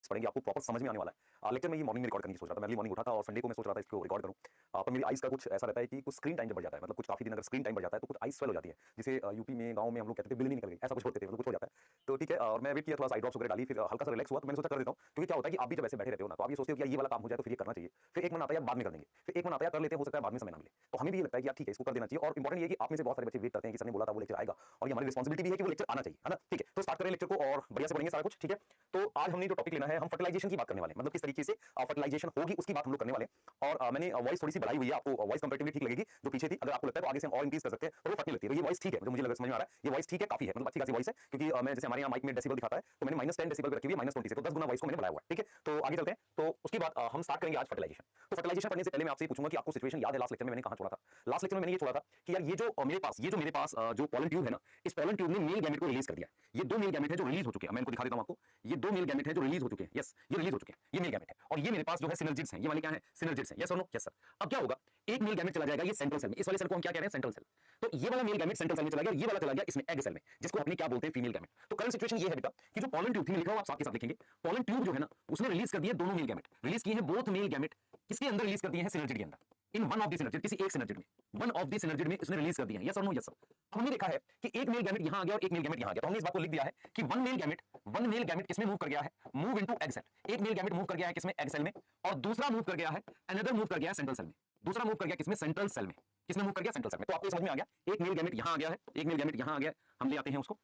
पढ़ेंगे आपको प्रॉपर समझ में आने वाला है। लेक्चर में ये मॉर्निंग में रिकॉर्ड करने की सोच रहा था, मैं अर्ली मॉर्निंग उठा था और संडे को मैं सोच रहा था इसको रिकॉर्ड करूं। पर मेरी आइज का कुछ ऐसा रहता है कि कुछ स्क्रीन टाइम जब बढ़ जाता है, मतलब कुछ काफी दिन अगर स्क्रीन टाइम बढ़ जाता है तो कुछ आइज स्वेल हो जाती है, जिसे यूपी में गांव में हम लोग कहते थे बिल्ली निकल गई, ऐसा कुछ बोलते थे, मतलब कुछ हो जाता है। तो ठीक है, और मैं वेट किया, थोड़ा सा आई ड्रॉप्स वगैरह डाली, फिर हल्का सा रिलैक्स हुआ, तो मैंने सोचा कर देता हूं। क्योंकि क्या होता है कि आप भी जब ऐसे बैठे रहते हो ना, तो आप ये सोचते हो कि ये वाला काम हो जाए तो फिर ये करना चाहिए, फिर एक मन आता है यार बाद में कर देंगे, फिर एक मन आता है कर लेते हैं, हो सकता है बाद में समय ना मिले। तो हमें भी ये लगता है कि यार ठीक है इसको कर देना चाहिए। और इंपॉर्टेंट ये है कि आप में से बहुत सारे बच्चे वेट करते हैं कि सर ने बोला था वो लेक्चर आएगा, और ये हमारी रिस्पांसिबिलिटी भी है कि वो लेक्चर आना चाहिए, है ना। ठीक है, तो स्टार्ट करें लेक्चर को और बढ़िया से पढ़ेंगे सारा कुछ। ठीक है, तो आज हमने जो टॉपिक लेना है, हम फर्टिलाइजेशन की बात करने वाले हैं, मतलब किस तरीके से फर्टिलाइजेशन होगी उसकी बात हम लोग करने वाले हैं। और मैंने वॉइस थोड़ी सी बढ़ाई हुई है, आपको वॉइस कंपैरेटिवली ठीक लगेगी, जो पीछे थी अगर आपको लगता है तो आगे से हम और इंक्रीज कर सकते हैं, तो वो फटने लगती है। तो ये वॉइस ठीक है, जो मुझे लगा समझ में आ रहा है, ये वॉइस ठीक है, काफी है, मतलब अच्छी खासी वॉइस है। क्योंकि मैं जैसे हमारे यहाँ माइक में डेसिबल दिखाता है, तो मैंने -10 डेसिबल रखी हुई है, -20 से, तो 10 गुना वॉइस को मैंने बढ़ाया हुआ है। ठीक है, तो आगे चलते हैं। तो उसके बाद हम स्टार्ट करेंगे आज फर्टिलाइजेशन। तो फर्टिलाइजेशन पढ़ने से पहले मैं आपसे पूछूंगा कि आपको सिचुएशन याद है लास्ट लेक्चर में मैंने कहां छोड़ा था? लास्ट लेक्चर में मैंने ये छोड़ा था कि यार ये जो मेरे पास जो पॉलन ट्यूब है ना, इस पॉलन ट्यूब ने मेल गैमेट को रिलीज कर दिया। ये दो मेल गैमेट है जो रिलीज हो चुके हैं, मैं इनको दिखा देता हूं आपको। ये दो मेल गैमेट है जो रिलीज हो चुके हैं, यस ये रिलीज हो चुके हैं, ये मेल गैमेट है। और ये मेरे पास जो है सिनर्जिड्स हैं, ये वाले क्या है? सिनर्जिड्स हैं, यस और नो? Yes sir. अब क्या होगा, एक मेल गैमेट चला जाएगा ये सेंट्रल सेल में, इस वाले सेल को हम क्या कह रहे हैं? Central cell. तो ये वाला मेल गैमेट सेंट्रल सेल में चला गया, ये वाला चला गया इसमें एग सेल में, जिसको अपने क्या बोलते हैं? Female gamete. तो करंट सिचुएशन ये है बेटा कि जो पॉलन ट्यूब थी, लिखा हुआ आप साथ के साथ लिखेंगे, पॉलन ट्यूब जो है ना उसने रिलीज कर दिए दोनों मेल गैमेट, रिलीज किए हैं बोथ मेल गैमेट। किसके अंदर रिलीज कर दिए हैं? सिनर्जिड के अंदर, in one of the synergid, किसी एक सिनर्जिड में, वन ऑफ द सिनर्जिड में उसने रिलीज कर दिया है, यस और नो? Yes sir. हमने देखा है कि एक मेल गैमेट यहां आ गया और एक मेल गैमेट यहां आ गया, तो हमने इस बात को लिख दिया है कि वन मेल गैमेट किसमें मूव कर गया है? Move into egg cell. एक मेल गैमेट मूव कर गया है किसमें? एग सेल में, और दूसरा मूव कर गया है, अनदर मूव कर गया है सेंट्रल सेल में। दूसरा मूव कर गया किसमें? सेंट्रल सेल में। किसमें मूव कर गया? सेंट्रल सेल में। तो आपको समझ में आ गया, एक मेल गैमेट यहां आ गया है, एक मेल गैमेट यहां आ गया है, हम ले आते हैं उसको।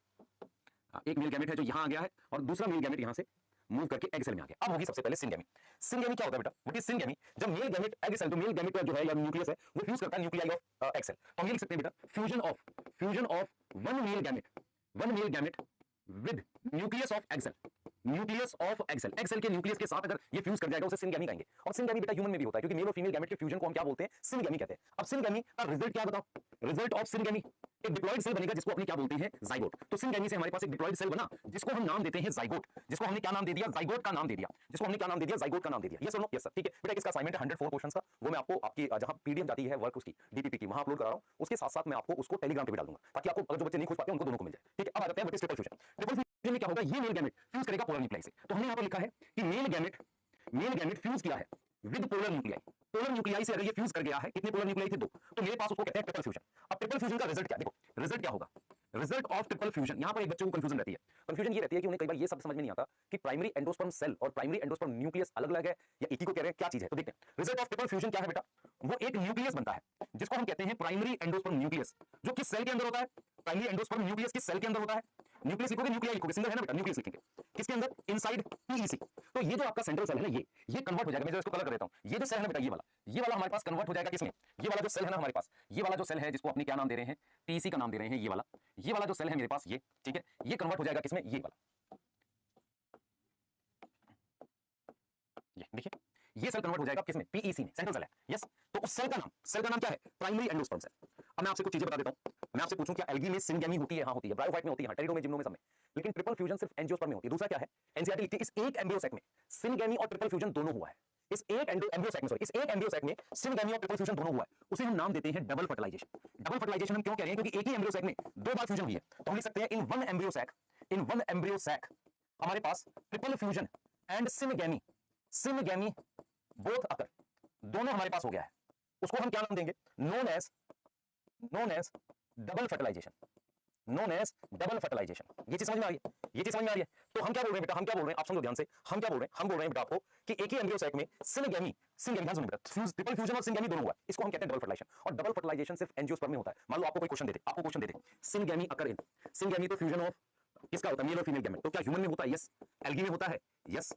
एक मेल गैमेट है जो यहां आ गया है और दूसरा मेल गैमेट यहां से मूव करके एग सेल में आ गया। अब होगी सबसे पहले सिनगेमी। सिनगेमी क्या होता है बेटा? What is syngamy? जब मेल गैमेट एग सेल, तो मेल गैमेट जो है या न्यूक्लियस है वो फ्यूज करता है न्यूक्लियाई ऑफ एग सेल। तो हम ये लिख सकते हैं बेटा, fusion of one male gamete with nucleus of egg cell, nucleus of egg cell. Egg cell के न्यूक्लियस के साथ अगर ये फ्यूज कर जाएगा उसे सिनगेमी कहेंगे। और सिनगेमी बेटा ह्यूमन में भी होता है, क्योंकि मेल और फीमेल गैमेट के फ्यूजन को हम क्या बोलते हैं? सिनगेमी कहते हैं। अब सिनगेमी का रिजल्ट क्या बताओ? रिजल्ट ऑफ सिनगेमी एक डिप्लॉयड सेल बनेगा जिसको अपने क्या बोलते हैं? जाइगोट। तो सिनगेमी से हमारे पास एक डिप्लॉयड सेल बना जिसको हम नाम देते हैं जाइगोट, जिसको हमने क्या नाम दे दिया? जाइगोट का नाम दे दिया, जिसको हमने क्या नाम दे दिया? जाइगोट का नाम दे दिया, यस और नो? Yes sir. ठीक है बेटा, इसका असाइनमेंट है 104 क्वेश्चंस का, वो मैं आपको आपकी जहां पीडीएफ जाती है वर्क उसकी डीपीपी की, वहां अपलोड करा रहा हूं। उसके साथ साथ मैं आपको उसको टेलीग्राम पे भी डाल दूंगा, ताकि आपको अगर जो बच्चे नहीं खोज पाते उनको दोनों को मिल जाए। ठीक है, अब आ जाते हैं what is triple fusion. Triple fusion में क्या होगा? ये मेल गैमेट फ्यूज करेगा पोलर न्यूक्लियाई से। तो हमने यहां पर लिखा है कि मेल गैमेट फ्यूज किया है with polar nuclei. Polar nuclei से अगर ये फ्यूज कर गया है, कितने पोलर न्यूक्लियाई थे? 2। तो मेरे पास उसको कहते हैं ट्रिपल फ्यूजन। अब ट्रिपल फ्यूजन का रिजल्ट क्या? देखो रिजल्ट क्या होगा, रिजल्ट ऑफ ट्रिपल फ्यूजन। यहां पर एक बच्चे को कंफ्यूजन रहती है, कंफ्यूजन ये रहती है कि उन्हें कई बार ये सब समझ में नहीं आता कि प्राइमरी एंडोस्पर्म सेल और प्राइमरी एंडोस्पर्म न्यूक्लियस अलग अलग है या एक ही को कह रहे हैं, क्या चीज है? तो देखते हैं रिजल्ट ऑफ ट्रिपल फ्यूजन क्या है बेटा। वो एक न्यूक्लियस बनता है जिसको हम कहते हैं प्राइमरी एंडोस्पर्म न्यूक्लियस, जो किस सेल के अंदर होता है? प्राइमरी एंडोस्पर्म न्यूक्लियस किस सेल के अंदर होता है? न्यूक्लियस लिखोगे, न्यूक्लियाई लिखोगे, सिंगल है ना बेटा, न्यूक्लियस लिखेंगे। किसके अंदर? Inside PEC. तो ये जो आपका सेंट्रल सेल है ना, ये कन्वर्ट हो जाएगा, मैं इसको कलर कर देता हूं। ये जो सेल है ना बेटा, ये वाला हमारे पास कन्वर्ट हो जाएगा किसमें? ये वाला जो सेल है ना हमारे पास, ये वाला जो सेल है जिसको अपने क्या नाम दे रहे हैं? पीईसी का नाम दे रहे हैं। ये वाला जो सेल है मेरे पास, ये ठीक है, ये कन्वर्ट हो जाएगा किसमें? ये वाला, ये देखिए, ये सेल कन्वर्ट हो जाएगा किसमें? पीईसी में, सेंट्रल सेल है, यस। तो उस सेल का नाम क्या है? Primary endosperm cell. अब मैं आपसे कुछ चीजें बता देता हूं। मैं आपसे पूछूं क्या एल्गी में सिनगेमी होती है? हां होती है, ब्रायोफाइट में होती है, टेरिडो में, जिम्नो में, सब में। लेकिन ट्रिपल फ्यूजन सिर्फ एंजियोस्पर्म में होती है। दूसरा क्या है? एनसीईआरटी लिखती है इस एक एम्ब्रियो सैक में सिनगेमी और ट्रिपल फ्यूजन दोनों हुआ है। इस एक एम्ब्रियो सैक में सिनगेमी और ट्रिपल फ्यूजन दोनों हुआ है। उसे हम नाम देते हैं डबल फर्टिलाइजेशन। डबल फर्टिलाइजेशन हम क्यों कह रहे हैं? क्योंकि एक ही एम्ब्रियो सैक में 2 बार फ्यूजन हुई है। तो हम लिख सकते हैं इन वन एम्ब्रियो सैक हमारे पास triple fusion and syngamy both occur, दोनों हमारे पास हो गया है। उसको हम क्या नाम देंगे? Known as double fertilization, known as double fertilization. ये चीज समझ में आ रही है? ये चीज समझ में आ रही है? तो हम क्या बोल रहे हैं बेटा? हम क्या बोल रहे हैं? आप समझो ध्यान से। हम क्या बोल रहे हैं? हम बोल रहे हैं बेटा आपको कि एक ही एम्ब्रियो सैक में सिनगेमी ध्यान सुनो बेटा, ट्रिपल फ्यूजन और सिनगेमी दोनों हुआ है। इसको हम कहते हैं डबल फर्टिलाइजेशन। और डबल फर्टिलाइजेशन सिर्फ एंजियोस्पर्म में होता है। मान लो आपको कोई क्वेश्चन दे दे, सिनगेमी अकर इन, सिनगेमी तो फ्यूजन ऑफ किसका होता है? मेल और फीमेल गैमेट। तो क्या ह्यूमन में होता है? यस। एल्गी में होता है? यस।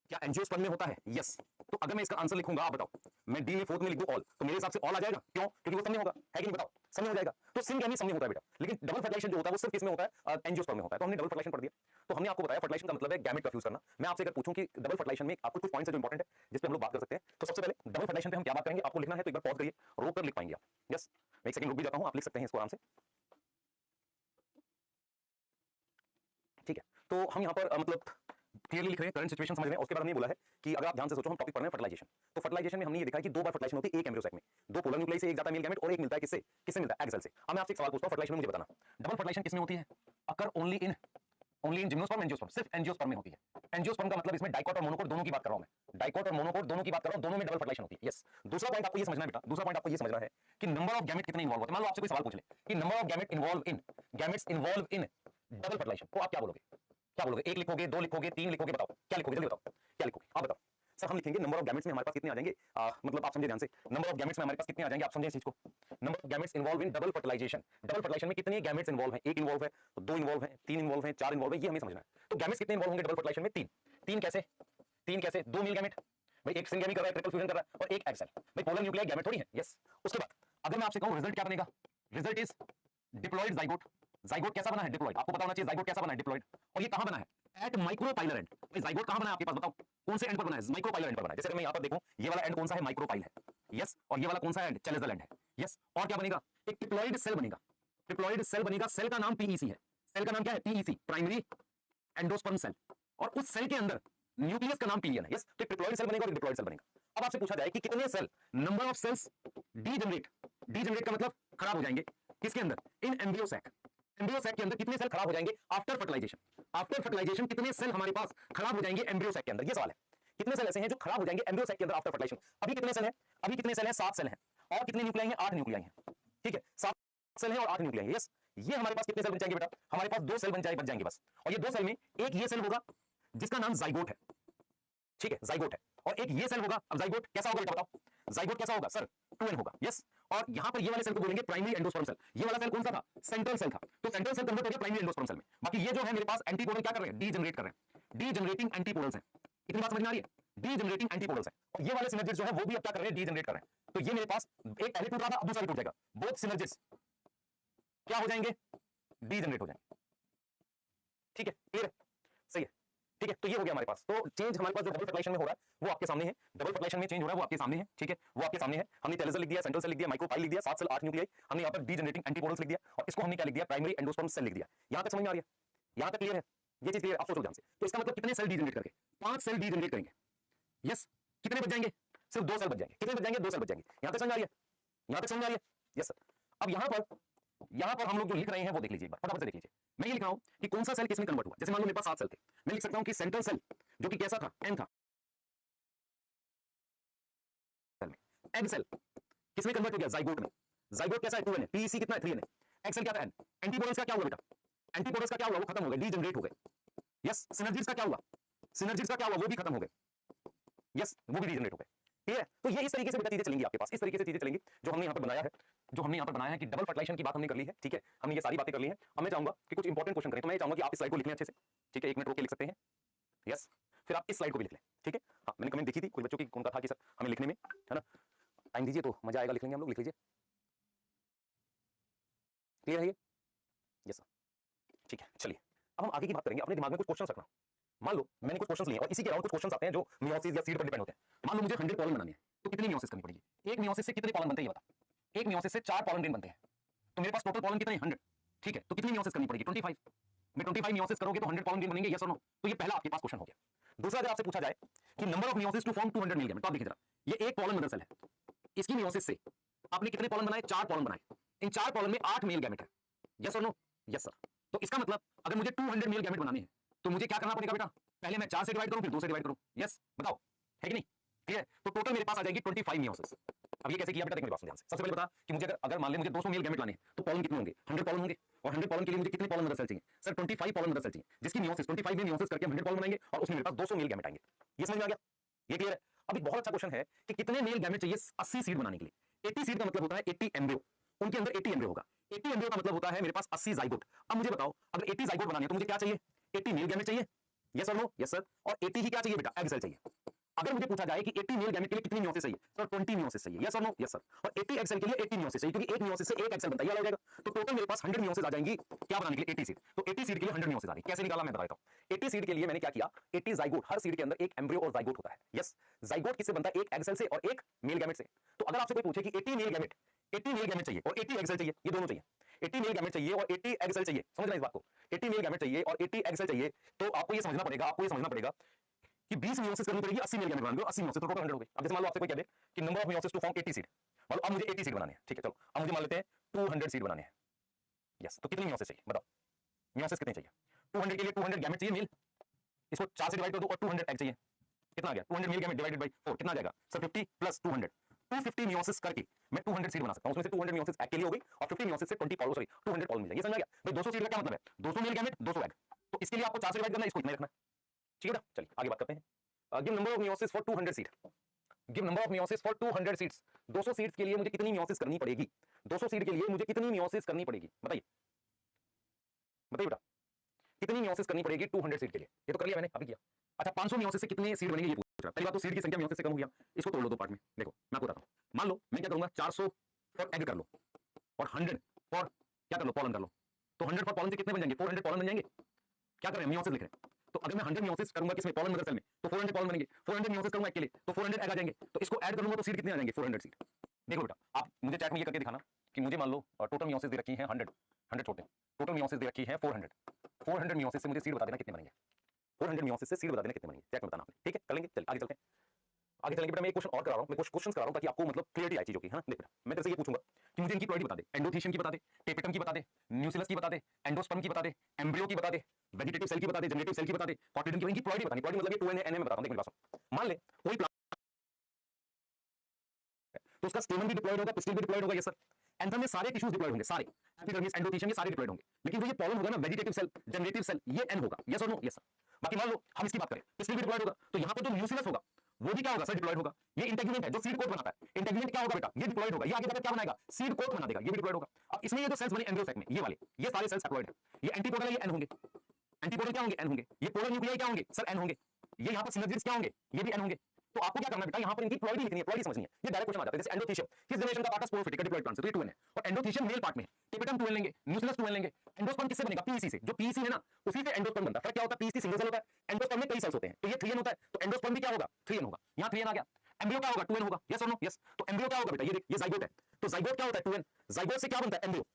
क्या एंजियोस्पर्म में होता है? यस। तो अगर मैं इसका आंसर लिखूंगा, आप बताओ, मैं डी में 4th में लिख दूं ऑल, तो मेरे हिसाब से ऑल आ जाएगा। क्यों? क्योंकि वो सब में होगा, है कि नहीं? बताओ, सब में हो जाएगा। तो सिनगेमी सब में होता है बेटा, लेकिन डबल फर्टिलाइजेशन जो होता है वो सिर्फ किस में होता है? एंजियोस्पर्म में होता है। तो हमने डबल फर्टिलाइजेशन पढ़ दिया। तो हमने आपको बताया फर्टिलाइजेशन का मतलब है गैमेट का फ्यूज करना। मैं आपसे अगर पूछूं कि डबल फर्टिलाइजेशन में आपको कुछ पॉइंट्स है जो इंपॉर्टेंट है जिस पे हम लोग बात कर सकते हैं, तो सबसे पहले डबल फर्टिलाइजेशन पे हम क्या बात करेंगे? आपको लिखना है तो एक बार पॉज करिए, रोक कर लिख पाएंगे आप? यस, मैं एक सेकंड रुक भी जाता हूं, आप लिख सकते हैं इसको आराम से। ठीक है, तो हम यहां पर मतलब क्लियरली लिख रहे हैं, करंट सिचुएशन समझ रहे हैं। उसके बाद हमने बोला है कि अगर आप ध्यान से सोचो, हम टॉपिक पढ़ रहे हैं फर्टिलाइजेशन। तो फर्टिलाइजेशन में हमने ये देखा है कि 2 बार फर्टिलाइजेशन होती है एक एम्ब्रियो सैक में। 2 पोलर न्यूक्लियाई से एक जाता है मेल गैमेट और एक मिलता है किससे मिलता है? एग सेल से। अब मैं आपसे एक सवाल पूछता हूं, फर्टिलाइजेशन में मुझे बताना, डबल फर्टिलाइजेशन किसमें होती है? अकर only in only in gymnosperm angiosperm, सिर्फ एंजियोस्पर्म में होती है। एंजियोस्पर्म का मतलब इसमें डाइकोट और मोनोकोट दोनों की बात कर रहा हूं मैं, डाइकोट और मोनोकोट दोनों की बात कर रहा हूं, दोनों में डबल फर्टिलाइजेशन होती है। यस, दूसरा पॉइंट आपको ये समझना है बेटा, दूसरा पॉइंट आपको ये समझना है कि नंबर ऑफ गैमेट कितने इन्वॉल्व होते हैं। मान लो आपसे कोई सवाल पूछ ले कि number of gamete involve in, gametes involve in double fertilization, तो आप क्या बोलोगे? क्या बोलोगे? एक लिखोगे, दो लिखोगे, तीन लिखोगे? बताओ क्या लिखोगे, जल्दी बताओ क्या लिखोगे, आप बताओ। सर हम लिखेंगे नंबर ऑफ गैमेट्स में हमारे पास कितने आ जाएंगे, मतलब आप समझे ध्यान से, नंबर ऑफ गैमेट्स में हमारे पास कितने आ जाएंगे, आप समझे इस चीज को। Number of gametes involve in double fertilization, double fertilization में कितने गैमेट्स इन्वॉल्व हैं, एक इन्वॉल्व है, तो दो इन्वॉल्व है, तीन इन्वॉल्व है, चार इन्वॉल्व है, ये हमें समझना है। तो गैमेट्स कितने इन्वॉल्व होंगे डबल फर्टिलाइजेशन में? तीन। तीन कैसे? तीन कैसे? दो मेल गैमेट, भाई एक सिंगेमी कर रहा है, ट्रिपल फ्यूजन कर रहा है, और एक एग सेल, भाई पोलर न्यूक्लियर गैमेट थोड़ी है। यस, उसके बाद अगर मैं आपसे कहूं रिजल्ट क्या बनेगा, result is diploid zygote. Zygote कैसा बना है? डिप्लॉयड। आपको पता होना चाहिए जाइगोट कैसा बना है, डिप्लॉयड। और ये कहां बना है? At micropylar end. भाई जाइगोट कहां बना है आपके पास, बताओ कौन से एंड पर बना है? माइक्रोपाइलर एंड पर बना है। जैसे अगर मैं यहां पर देखूं, ये वाला एंड कौन सा है? माइक्रोपाइल है। यस, और ये वाला कौन सा एंड? चैलेजल एंड है। यस, और क्या बनेगा? एक ट्रिप्लॉइड सेल बनेगा, ट्रिप्लॉइड सेल बनेगा, सेल का नाम पीईसी है, सेल का नाम क्या है? पीईसी, प्राइमरी एंडोस्पर्म सेल, और उस सेल के अंदर न्यूक्लियस का नाम पीलियन है। यस, तो ट्रिप्लॉइड सेल बनेगा और डिप्लॉइड सेल बनेगा। अब आपसे पूछा जाए कि कितने cell, number of cells degenerate, degenerate का मतलब खराब हो जाएंगे किसके अंदर? In embryo sac, embryo sac के अंदर कितने सेल खराब हो जाएंगे आफ्टर फर्टिलाइजेशन? आफ्टर फर्टिलाइजेशन कितने सेल हमारे पास खराब हो जाएंगे एम्ब्रियो सैक के अंदर? ये सवाल है। कितने सेल ऐसे हैं जो खराब हो जाएंगे एम्ब्रियो सैक के अंदर आफ्टर फर्टिलाइजेशन? अभी कितने सेल हैं? अभी कितने सेल हैं? 7 सेल हैं। और कितने न्यूक्लियाई हैं? 8 न्यूक्लियाई हैं। ठीक है, 7 सेल हैं और 8 न्यूक्लियाई हैं। यस, ये हमारे पास कितने सेल बन जाएंगे बेटा? हमारे पास 2 सेल बन जाएंगे बस। और ये 2 सेल में एक ये सेल होगा जिसका नाम जाइगोट है, ठीक है, जाइगोट है, और एक ये सेल होगा। अब जाइगोट कैसा होगा बेटा बताओ? जाइगोट कैसा होगा सर? 2n होगा। यस, और यहां पर ये वाले सेल को बोलेंगे प्राइमरी एंडोस्पर्म सेल। ये वाला सेल कौन सा था? सेंट्रल सेल था। तो सेंट्रल सेल कन्वर्ट हो गया प्राइमरी एंडोस्पर्म सेल में। बाकी ये जो है मेरे पास एंटीपोडल क्या कर रहे हैं? डीजनरेट कर रहे हैं, डीजनरेटिंग एंटीपोडल्स हैं। इतनी बात समझ में आ रही है? डीजनरेटिंग एंटीपोडल्स हैं, और ये वाले सिनर्जिस जो है वो भी अब क्या कर रहे हैं? डीजनरेट कर रहे हैं। तो ये मेरे पास एक पहले टूट रहा था, अब दूसरा भी टूट जाएगा। बोथ सिनर्जिस क्या हो जाएंगे? डीजनरेट हो जाएंगे। ठीक है, क्लियर है? सही है, ठीक है। तो ये हो गया हमारे पास। तो चेंज हमारे पास जो डबल फर्टिलाइजेशन में हो रहा है वो आपके सामने है, डबल फर्टिलाइजेशन में चेंज हो रहा है वो आपके सामने है। ठीक है, वो आपके सामने है। हमने टेलोजल लिख दिया, सेंट्रल सेल लिख दिया, माइक्रोपाइल लिख दिया, 7 सेल 8 न्यूक्लियाई, हमने यहां पर डीजनरेटिंग एंटीपोडल्स लिख दिया, और इसको हमने क्या लिख दिया? प्राइमरी एंडोस्पर्म सेल लिख दिया। यहां तक समझ में आ रही है? यहां तक क्लियर है? ये चीज क्लियर? आप सोचो ध्यान से। तो इसका मतलब कितने सेल डीजनरेट करके? 5 सेल डीजनरेट करेंगे। यस, कितने बच जाएंगे? सिर्फ 2 सेल बच जाएंगे। कितने बच जाएंगे? 2 सेल बच जाएंगे। यहां तक समझ में आ रही है? यहां तक समझ में आ रही है? Yes sir. अब यहां पर हम लोग जो लिख रहे हैं वो देख लीजिए एक बार, फटाफट से देख लीजिए। मैं ये लिख रहा हूं कि कौन सा सेल किसमें कन्वर्ट हुआ। जैसे मान लो मेरे पास 7 सेल थे, मैं लिख सकता हूं कि सेंट्रल सेल जो कि कैसा था? एन था, एग सेल किसमें कन्वर्ट हो गया? जाइगोट में। जाइगोट कैसा है? 2n है। पीईसी कितना है? 3n है। एग सेल क्या था? n। एंटीपोडल्स का क्या हुआ बेटा? एंटीपोडल्स का क्या हुआ? वो खत्म हो गए, डीजनरेट हो गए। यस, सिनर्जिस का क्या हुआ? सिनर्जिस का क्या हुआ? वो भी खत्म हो गए। यस, वो भी डीजनरेट हो गए। ठीक है, तो ये इस तरीके से बेटा चीजें चलेंगी आपके पास, इस तरीके से चीजें चलेंगी जो हमने यहां पर बनाया है, जो हमने यहां पर बनाया है कि डबल फर्टिलाइजेशन की बात हमने कर ली है। ठीक है, हमने ये सारी बातें कर ली हैं। अब मैं चाहूंगा कि कुछ इंपॉर्टेंट क्वेश्चन करें, तो मैं चाहूंगा कि आप इस स्लाइड को लिख लें अच्छे से। ठीक है, 1 मिनट रोक के लिख सकते हैं। यस, फिर आप इस स्लाइड को भी लिख लें। ठीक है, हाँ, मैंने कमेंट देखी थी कुछ बच्चों की, उनका था कि सर हमें लिखने में, है ना, टाइम दीजिए तो मजा आएगा, लिख लेंगे हम लोग। लिख लीजिए, क्लियर है ये? यस सर, ठीक है। चलिए अब हम आगे की बात करेंगे। अपने दिमाग में कुछ क्वेश्चन रखना। मान लो मैंने कुछ क्वेश्चन लिए और इसी के अलावा कुछ क्वेश्चन आते हैं जो मियोसिस या सीड पर डिपेंड होते हैं। मान लो मुझे 100 पॉलन बनानी है, तो कितनी मियोसिस करनी पड़ेगी? एक मियोसिस से कितने पॉलन बनते हैं ये बता। एक मियोसिस से 4 पॉलन ग्रेन बनते हैं, तो मेरे पास टोटल पॉलन कितने? 100। ठीक है, तो कितनी मियोसिस करनी पड़ेगी? 25। मैं 25 मियोसिस करोगे तो 100 पॉलन ग्रेन बनेंगे, यस और नो? तो ये पहला आपके पास क्वेश्चन हो गया। दूसरा, अगर आपसे पूछा जाए कि number of meiosis to form 200 मिल गैमेट, तो आप देखिए जरा, ये एक पॉलन मदर सेल है, इसकी मियोसिस से आपने कितने पॉलन बनाए? 4 पॉलन बनाए। इन 4 पॉलन में 8 मेल गैमेट है, यस और नो? Yes sir. तो इसका मतलब अगर मुझे 200 मेल गैमेट बनाने हैं तो मुझे क्या करना पड़ेगा बेटा? पहले मैं 4 से डिवाइड करूं, फिर 2 से डिवाइड करूं। यस, बताओ है कि नहीं? ठीक है, तो टोटल मेरे पास आ जाएगी 25 मियोसिस। अब ये कैसे किया बेटा? देखो मेरी बात ध्यान से। सबसे पहले बता कि मुझे अगर मान ले मुझे 200 मेल गैमेट लाने हैं तो पॉलन कितने होंगे? 100 पॉलन होंगे। और 100 पॉलन के लिए मुझे कितने पॉलन मदर सेल चाहिए? सर 25 पॉलन मदर सेल चाहिए, जिसकी मियोसिस 25 में मियोसिस करके 100 पॉलन बनाएंगे और उसमें मेरे पास 200 मेल गैमेट आएंगे। ये समझ में आ गया? ये क्लियर है? अब एक बहुत अच्छा क्वेश्चन है कि कितने मेल गैमेट चाहिए 80 सीड बनाने के लिए। 80 सीड का मतलब होता है 80 एम्ब्रियो, उनके अंदर 80 एम्ब्रियो होगा। 80 एम्ब्रियो का मतलब होता है मेरे पास 80 जाइगोट। अब मुझे बताओ, अगर 80 जाइगोट बनाने हैं तो मुझे क्या चाहिए? 80 मेल गैमेट चाहिए, यस और नो? Yes sir. और 80 ही क्या चाहिए बेटा? एग सेल चाहिए। अगर मुझे पूछा जाए कि 80 मेल गैमेट के लिए कितनी मियोसिस चाहिए, सर 20 मियोसिस चाहिए, यस और नो? Yes sir. और 80 एग सेल के लिए 80 मियोसिस चाहिए, क्योंकि एक मियोसिस से एक एग सेल बनता है, ये हो जाएगा। तो टोटल मेरे पास 100 मियोसिस आ जाएंगी क्या बनाने के लिए? 80 सीड। तो 80 सीड के लिए 100 मियोसिस आ गई। कैसे निकाला मैं बता देता हूं। 80 सीड के लिए मैंने क्या किया? 80 जाइगोट, हर सीड के अंदर एक एम्ब्रियो और जाइगोट होता है। यस, जाइगोट किससे बनता है? एक एग सेल से और एक मेल गैमेट से। तो अगर आपसे कोई पूछे कि 80 मेल गैमेट, 80 मेल गैमेट चाहिए और 80 एग सेल चाहिए, ये दोनों चाहिए। 80 मेल गैमेट चाहिए और 80 एग सेल चाहिए, समझ रहे हैं इस बात को? 80 मेल गैमेट चाहिए और 80 एग सेल चाहिए, तो आपको ये समझना पड़ेगा कि 20 मियोसिस करनी पड़ेगी, 80 मेल गैमेट बनाने को, 80 मियोसिस, तो टोटल 100 हो गई। अब जैसे मान लो आपसे कोई कह दे कि number of meiosis to form 80 seed, मान लो अब मुझे 80 सीड बनाने हैं। ठीक है, चलो अब मुझे मान लेते हैं 200 सीड बनाने हैं। यस, तो कितनी मियोसिस चाहिए बताओ? मियोसिस कितनी चाहिए? 200 के लिए 200 गैमेट चाहिए मेल, इसको 4 से डिवाइड कर दो और 200 एग चाहिए, कितना आ गया 200 मेल गैमेट डिवाइडेड बाय 4 कितना आ जाएगा सर 50 प्लस 200, 250 मियोसिस करके मैं 200 सीड बना सकता हूं, उसमें से 200 मियोसिस एग के लिए हो गई और 50 मियोसिस से 20 पॉलन, सॉरी 200 पॉलन मिल जाएगा। ये समझ आ गया भाई। 200 सीड का क्या मतलब है 200 मेल गैमेट 200 एग, तो इसके लिए आपको 4 से डिवाइड करना है, इसको इतना ही रखना है, ठीक है ना। चलिए आगे बात करते हैं। Give number of meiosis for 200 seed, give number of meiosis for 200 seeds, 200 seeds के लिए मुझे कितनी मियोसिस करनी पड़ेगी, 200 सीड के लिए मुझे कितनी मियोसिस करनी पड़ेगी, बताइए बताइए बेटा कितनी मियोसिस करनी पड़ेगी 200 सीड के लिए। ये तो कर लिया मैंने अभी किया। अच्छा 500 मियोसिस से कितने सीड बनेंगे ये पूछ रहा है। पहली बात तो सीड की संख्या मियोसिस से कम हो गया, इसको तोड़ लो दो पार्ट में। देखो मैं आपको बताता हूं, मान लो मैं क्या करूंगा 400 फॉर एग कर लो और 100 फॉर क्या कर लो पॉलन कर लो, तो 100 फॉर पॉलन से कितने बन जाएंगे 400 पॉलन बन जाएंगे। क्या कर रहे हैं मियोसिस लिख रहे हैं, तो अगर मैं 100 मियोसिस करूंगा किसमें पॉलन मदर सेल में तो 400 पॉलन बनेंगे, 400 मियोसिस करूंगा एग के लिए तो 400 एग आ जाएंगे, तो इसको ऐड करूंगा तो सीड कितने आ जाएंगे 400 सीड। देखो बेटा आप मुझे चैट में ये करके दिखाना कि मुझे मान लो टोटल मियोसिस दे रखी है 100 छोटे, टोटल मियोसिस दे रखी है 400 मियोसिस से मुझे सीड बता देना कितने बनेंगे, 400 मियोसिस से सीड बता देना कितने बनेंगे, चैट में बताना आपने, ठीक है कर लेंगे। चलिए आगे चलते हैं, आगे चलेंगे बेटा। मैं एक क्वेश्चन और करा रहा हूं, मैं कुछ क्वेश्चंस करा रहा हूं ताकि आपको मतलब क्लियरिटी आए चीजों की, है ना। देख बेटा मैं तेरे से ये पूछूंगा कि मुझे इनकी प्लॉइडी बता दे, एंडोथीशियम की बता दे, टेपिटम की बता दे, न्यूसिलस की बता दे, एंडोस्पर्म की बता दे, एम्ब्रियो की बता दे, वेजिटेटिव सेल की बता दे, जनरेटिव सेल की बता दे, कॉटिलिडन की, इनकी प्लॉइडी बतानी। प्लॉइडी मतलब ये 2NA में बताता हूं, देख मेरे पास मान ले कोई तो उसका स्टेमन भी डिप्लॉयड होगा, पिस्टिल भी डिप्लॉयड होगा, ये सर एंथर में सारे टिश्यूज डिप्लॉयड होंगे, सारे एपिडर्मिस एंडोथीशियम ये सारे डिप्लॉयड होंगे, लेकिन जो ये पॉलन होगा ना वेजिटेटिव सेल जनरेटिव सेल ये एन होगा, यस और नो, यस सर। बाकी मान लो हम इसकी बात करें पिस्टिल भी डिप्लॉयड होगा, तो यहां पर जो म्यूसिलस होगा वो भी क्या होगा सर डिप्लॉयड होगा। ये इंटेग्यूमेंट है जो सीड कोट बनाता है, इंटेग्यूमेंट क्या होगा बेटा ये डिप्लॉयड होगा, ये आगे जाकर क्या बनाएगा सीड कोट बना देगा, ये भी डिप्लॉयड होगा। अब इसमें ये जो सेल्स बने एम्ब्रियो साइक में ये वाले ये सारे सेल्स डिप्लॉयड है, ये एंटीपोडल है ये एन होंगे, एंटीपोडल क्या होंगे एन होंगे, ये पोलर न्यूक्लियाई क्या होंगे सर एन होंगे, ये यहां पर सिनर्जिड्स क्या होंगे ये भी एन होंगे। तो आपको क्या करना है बेटा यहाँ पर इनकी प्लॉइडी लिखनी है, प्लॉइडी समझनी है, ये डायरेक्ट क्वेश्चन आ जाता है। जैसे एंडोथीशियम किस जनरेशन का पार्ट है स्पोरोफिटिक का डिप्लॉयड प्लांट से, तो ये 2N है, और एंडोथीशियम मेल पार्ट में टिपिटम 2N लेंगे, न्यूक्लियस 2N लेंगे, एंडोस्पर्म किससे बनेगा PEC से, जो PEC है ना उसी से एंडोस्पर्म बनता है। फर्क क्या होता है PEC सिंगल सेल होता है, एंडोस्पर्म में कई सेल्स होते हैं, तो ये 3N होता है, तो एंडोस्पर्म भी क्या होगा 3N होगा, यहाँ 3N आ गया। एम्ब्रियो क्या होगा 2N होगा, यस और नो, यस। तो एम्ब्रियो क्या होगा बेटा ये देख ये जाइगोट है, तो जाइगोट क्या होता है 2N, जाइगोट से क्या बनता है एम्ब्रियो,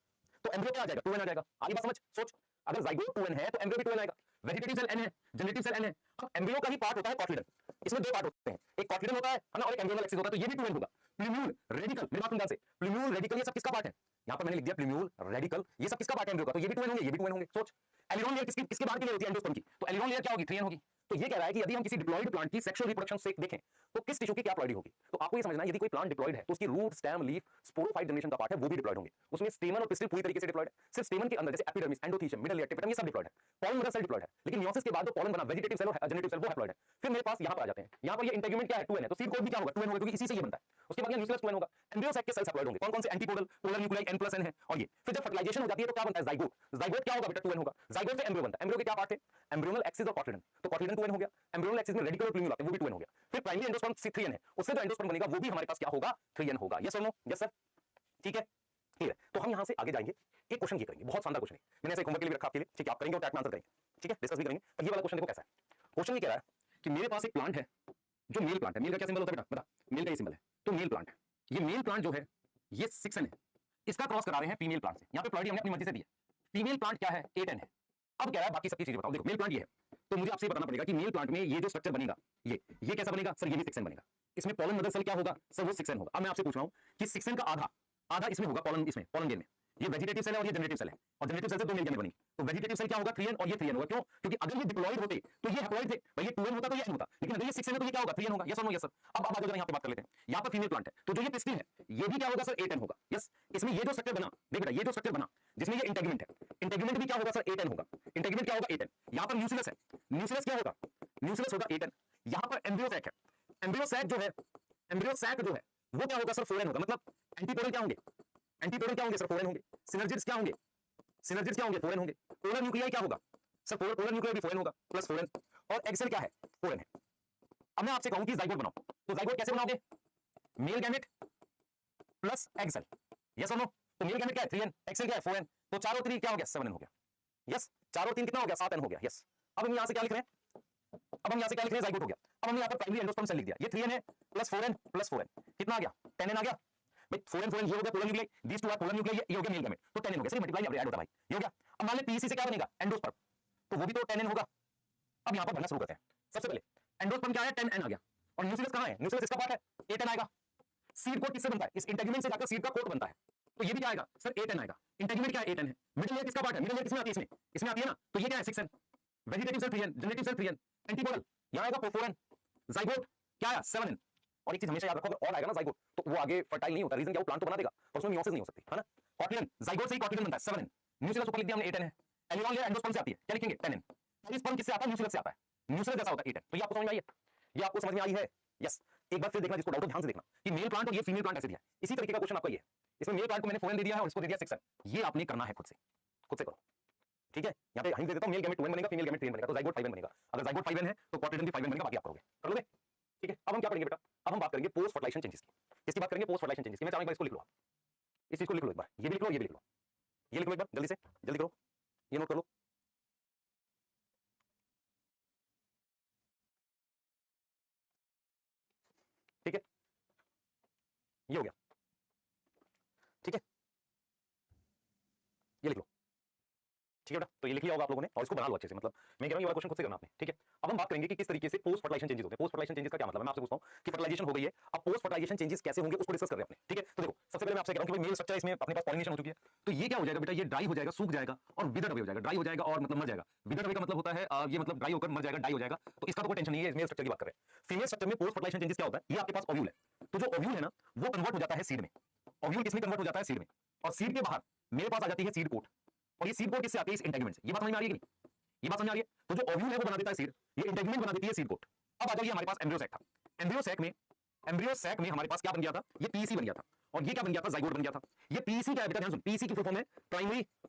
तो एम्ब्रियो क्या आ जाएगा 2N आ जाएगा। आगे बात समझ सोच, अगर जाइगोट 2N है तो एम्ब्रियो भी 2N आएगा, वेजिटेटिव सेल N है, जनरेटिव सेल N है। अब एम्ब्रियो का ही पार्ट होता है कॉटिलिडन, इसमें दो पार्ट होते हैं, एक कॉटिलिडन होता है ना और एक एम्ब्रियोनल एक्सिस होता है, तो ये भी 2N होगा। प्लूम्यूल रेडिकल मेरे बात ध्यान से, प्लूम्यूल रेडिकल ये सब किसका पार्ट है, यहाँ पर मैंने लिख दिया प्लूम्यूल रेडिकल ये सब किसका पार्ट है एम्ब्रियो का, तो ये भी 2N होंगे ये भी 2N होंगे। सोच एलिरॉन लेयर किसके बाहर के लिए होती है एंडोस्पर्म की, तो एलिरॉन लेयर क्या होगी 3N होगी। तो ये कह रहा है कि यदि हम किसी डिप्लॉयड प्लांट की सेक्सुअल रिप्रोडक्शन से देखें तो किस टिश्यू की क्या प्लॉइडी होगी। तो आपको ये समझना है यदि कोई प्लांट डिप्लॉयड है तो उसकी root stem leaf sporophyte generation का पार्ट है वो भी डिप्लॉयड होंगे, उसमें स्टेमन और पिस्टिल पूरी तरीके से डिप्लॉयड है। सिर्फ स्टेमन के अंदर जैसे एपिडर्मिस एंडोथीशियम मिडल लेयर टिपिटम ये सब डिप्लॉयड है, पॉलन मदर सेल डिप्लॉयड है, लेकिन मियोसिस के बाद जो पॉलन बना वेजिटेटिव सेल और जनरेटिव सेल वो हैप्लॉयड है। फिर मेरे पास यहाँ पर आ जाते हैं, यहाँ पर ये इंटेग्यूमेंट क्या है 2N है, तो सीड कोड भी क्या होगा 2N होगा क्योंकि इसी से ये बनता है। उसके बाद ये न्यूक्लियस 2N होगा, एम्ब्रियो साइक के सेल्स हैप्लॉयड होंगे, कौन-कौन से एंटीपोडल पोलर न्यूक्लियाई N+N है और ये। फिर जब फर्टिलाइजेशन हो जाती है तो क्या बनता है जाइगोट, जाइगोट क्या होगा बेटा 2N होगा, जाइगोट से एम्ब्रियो बनता है। एम्ब्रियो के क्या पार्ट है एम्ब्रियोनल एक्सिस और कॉटिलिडन, तो कॉटिलिडन 2N हो गया, एम्ब्रियोनल एक्सिस में रेडिकल और प्लूम्यूल आते हैं वो भी 2N हो गया। फिर प्राइमरी एंडोस्पर्म 3N है, उससे जो एंडोस्पर्म बनेगा वो भी हमारे पास क्या होगा 3N होगा, यस और नो, यस सर ठीक है क्लियर है। तो हम यहाँ से आगे जाएंगे, एक क्वेश्चन ये करेंगे बहुत शानदार क्वेश्चन है, मैंने ऐसे होमवर्क के लिए रखा आपके लिए, ठीक है आप करेंगे और टैग में आंसर करेंगे, ठीक है डिस्कस भी करेंगे। तो ये वाला क्वेश्चन देखो कैसा है, क्वेश्चन ये कह रहा है कि मेरे पास एक प्लांट है जो मेल प्लांट है, मेल का क्या सिंबल होता है बेटा बता, मेल का ये सिंबल है, तो मेल प्लांट है, ये मेल प्लांट जो है ये 6N है, इसका क्रॉस करा रहे हैं फीमेल प्लांट से, यहाँ पे प्लॉइडी हमने अपनी मर्जी से दी है, फीमेल प्लांट क्या है 8N है। अब कह रहा है बाकी सबकी चीजें बताओ, देखो मेल प्लांट ये है, तो मुझे आपसे बताना पड़ेगा कि मेल प्लांट में ये जो स्ट्रक्चर बनेगा ये कैसा बनेगा सर, ये भी 6N बनेगा, इसमें पॉलन मदर सेल क्या होगा सर वो 6N होगा। अब मैं आपसे पूछ रहा हूँ कि 6N का आधा इसमें होगा पॉलन, इसमें पॉलन गेन में, ये वेजिटेटिव सेल है और ये जनरेटिव सेल है, और जनरेटिव सेल से दो मेल गेमेट बनेंगे, तो वेजिटेटिव सेल क्या होगा 3N और ये 3N होगा, क्यों क्योंकि अगर ये डिप्लॉयड होते तो ये हैप्लॉयड थे भाई, ये 2N होता तो ये N होता, लेकिन अगर ये 6N है तो ये क्या होगा 3N होगा, यस और नो यस सर। अब आ जाओ यहाँ पे बात कर लेते हैं, यहाँ पर फीमेल प्लांट है तो जो ये पिस्टिल है ये भी क्या होगा सर 8N होगा, यस। इसमें ये जो स्ट्रक्चर बना देख बेटा, ये जो स्ट्रक्चर बना जिसमें ये इंटेग्यूमेंट है, इंटेग्यूमेंट भी क्या होगा सर 8N होगा, इंटेग्यूमेंट क्या होगा 8N। यहाँ पर न्यूक्लियस है, न्यूक्लियस क्या होगा न्यूक्लियस होगा 8N। यहाँ पर एम्ब्रियो सैक है, एम्ब्रियो सैक जो है, एम्ब्रियो सैक जो है वो क्या होगा सर 4N होगा, मतलब एंटीपोडल क्या होंगे, एंटीपोडल क्या होंगे सर 4N होंगे, सिनर्जिड्स क्या होंगे, सिनर्जिड्स क्या होंगे 4N होंगे, पोलर न्यूक्लियाई क्या होगा सर पोलर न्यूक्लियाई भी 4N होगा प्लस 4N, और एग सेल क्या है 4N है। अब मैं आपसे कहूं कि जाइगोट बनाओ, तो जाइगोट कैसे बनाओगे, male gamete plus egg cell, yes और नो। तो मेल गैमेट क्या है 3N, एग सेल क्या है 4N, तो 4 और 3 क्या हो गया 7N हो गया, यस। 4 और 3 कितना हो गया 7N हो गया, यस। अब हम यहां से क्या लिख रहे हैं, अब हम यहां से क्या लिख रहे हैं जाइगोट हो गया। अब हमने यहां पर प्राइमरी एंडोस्पर्म सेल लिख दिया, ये 3N है प्लस 4N कितना आ गया 10N आ गया भाई, 4N ये हो गया polar nuclei, these two are polar nuclei, ये हो गया मेल गैमेट, तो 10N हो गया, सिर्फ मल्टीप्लाई अब ऐड होता है भाई, ये हो गया। अब मान ले PEC से क्या बनेगा एंडोस्पर्म, तो वो भी तो 10N होगा। अब यहां पर भरना शुरू करते हैं, सबसे पहले एंडोस्पर्म क्या है 10N आ गया, और न्यूक्लियस कहां है, न्यूक्लियस इसका पार्ट है 8N आएगा। सीड कोट किससे बनता है, इस इंटेग्यूमेंट से जाकर सीड का कोट बनता है, तो ये भी क्या आएगा सर 8N आएगा। इंटेग्यूमेंट क्या है 8N है, मिडिल लेयर किसका पार्ट है, मिडिल लेयर किसमें आती है, इसमें आती है ना, तो ये क्या है 6N, vegetative cell 3n, generative cell 3n, antipodal यहां आएगा 4n, जाइगोट क्या आया 7n। और एक चीज हमेशा याद रखो, अगर और आएगा ना जाइगोट तो वो आगे फर्टाइल नहीं होता। रीजन क्या, वो प्लांट तो बना देगा पर उसमें मियोसिस नहीं हो सकती, है ना। कॉटिलिडन, जाइगोट से ही कॉटिलिडन बनता है 7n। न्यूक्लियस ऊपर लिख दिया हमने 8n है। एलियन लेयर एंडोस्पर्म से आती है, क्या लिखेंगे 10n। पेरिस्पर्म किससे आता है, न्यूक्लियस से आता है, न्यूक्लियस जैसा होता है 8n। तो ये आपको समझ में आई है, ये आपको समझ में आई है, यस। एक बार फिर देखना, जिसको डाउट हो ध्यान से देखना कि मेल प्लांट और ये फीमेल प्लांट ऐसे दिया है। इसी तरीके का क्वेश्चन आपका ये है, इसमें मेल प्लांट को मैंने 4n दे दिया है और इसको दे दिया 6n। ये आपने करना है खुद से करो, ठीक है। यहाँ पे हिंट दे देता हूं, मेल गैमेट 2n बनेगा, फीमेल गैमेट 3n बनेगा, तो जाइगोट 5n बनेगा। अगर जाइगोट 5n है तो कॉटिलिडन भी 5n बनेगा, बाकी आप करोगे, कर लोगे, ठीक है। अब हम क्या करेंगे बेटा, अब हम बात करेंगे पोस्ट फर्टिलाइजेशन चेंजेस की। किसकी बात करेंगे, पोस्ट फर्टिलाइजेशन चेंजेस की। मैं चाहूंगा इसको लिख लो, आप इस चीज को लिख लो एक बार, ये भी लिख लो, ये भी लिख लो, ये लिख लो एक बार, जल्दी से जल्दी करो, ये नोट कर लो। ठीक है, ये हो गया, ठीक है, ये लिख लो, ठीक है बेटा। तो ये लिख लिया होगा आप लोगों ने और इसको बना लो अच्छे से। मतलब मैं कह रहा हूं ये वाला क्वेश्चन खुद से करना आपने, ठीक है। अब हम बात करेंगे कि किस तरीके से पोस्ट फर्टिलाइजेशन चेंजेस होते हैं। पोस्ट फर्टिलाइजेशन चेंजेस का क्या मतलब है, मैं आपसे पूछता हूं कि फर्टिलाइजेशन हो गई है, अब पोस्ट फर्टिलाइजेशन चेंजेस कैसे होंगे उसको डिस्कस कर रहे हैं अपने, ठीक है। तो देखो, सबसे पहले मैं आपसे कह रहा हूं कि मेल स्ट्रक्चर इसमें अपने पास पॉलिनेशन हो चुकी है, तो ये क्या हो जाएगा बेटा, ये ड्राई हो जाएगा, सूख जाएगा और विदर अवे हो जाएगा। ड्राई हो जाएगा और मतलब मर जाएगा, विदर अवे का मतलब होता है ये मतलब ड्राई होकर मर जाएगा, डाई हो जाएगा। तो इसका तो कोई टेंशन नहीं है, मेल स्ट्रक्चर की बात कर रहे हैं। फीमेल स्ट्रक्चर में पोस्ट फर्टिलाइजेशन चेंजेस क्या होता है, ये आपके पास ओव्यूल है, तो जो ओव्यूल है ना वो कन्वर्ट हो जाता है सीड में। ओव्यूल किसमें कन्वर्ट हो जाता है, सीड में। और सीड के बाहर मेरे पास आ जाती है सीड कोट, और ये सीड कोट किससे आती है, इस इंटेगुमेंट से। ये बात समझ में आ रही है कि नहीं, ये बात समझ आ रही है। तो जो ओव्यूल है वो बना देता है सीड, ये इंटेगुमेंट बना देती है सीड कोट। अब आ जाइए, हमारे पास एम्ब्रियो सैक था, एम्ब्रियो सैक में हमारे पास क्या बन गया था, ये पीसी बन गया था, और ये क्या बन गया था, जाइगोट बन गया था। ये पीसी क्या है बेटा, ध्यान सुन, पीसी की फुल फॉर्म है प्राइमरी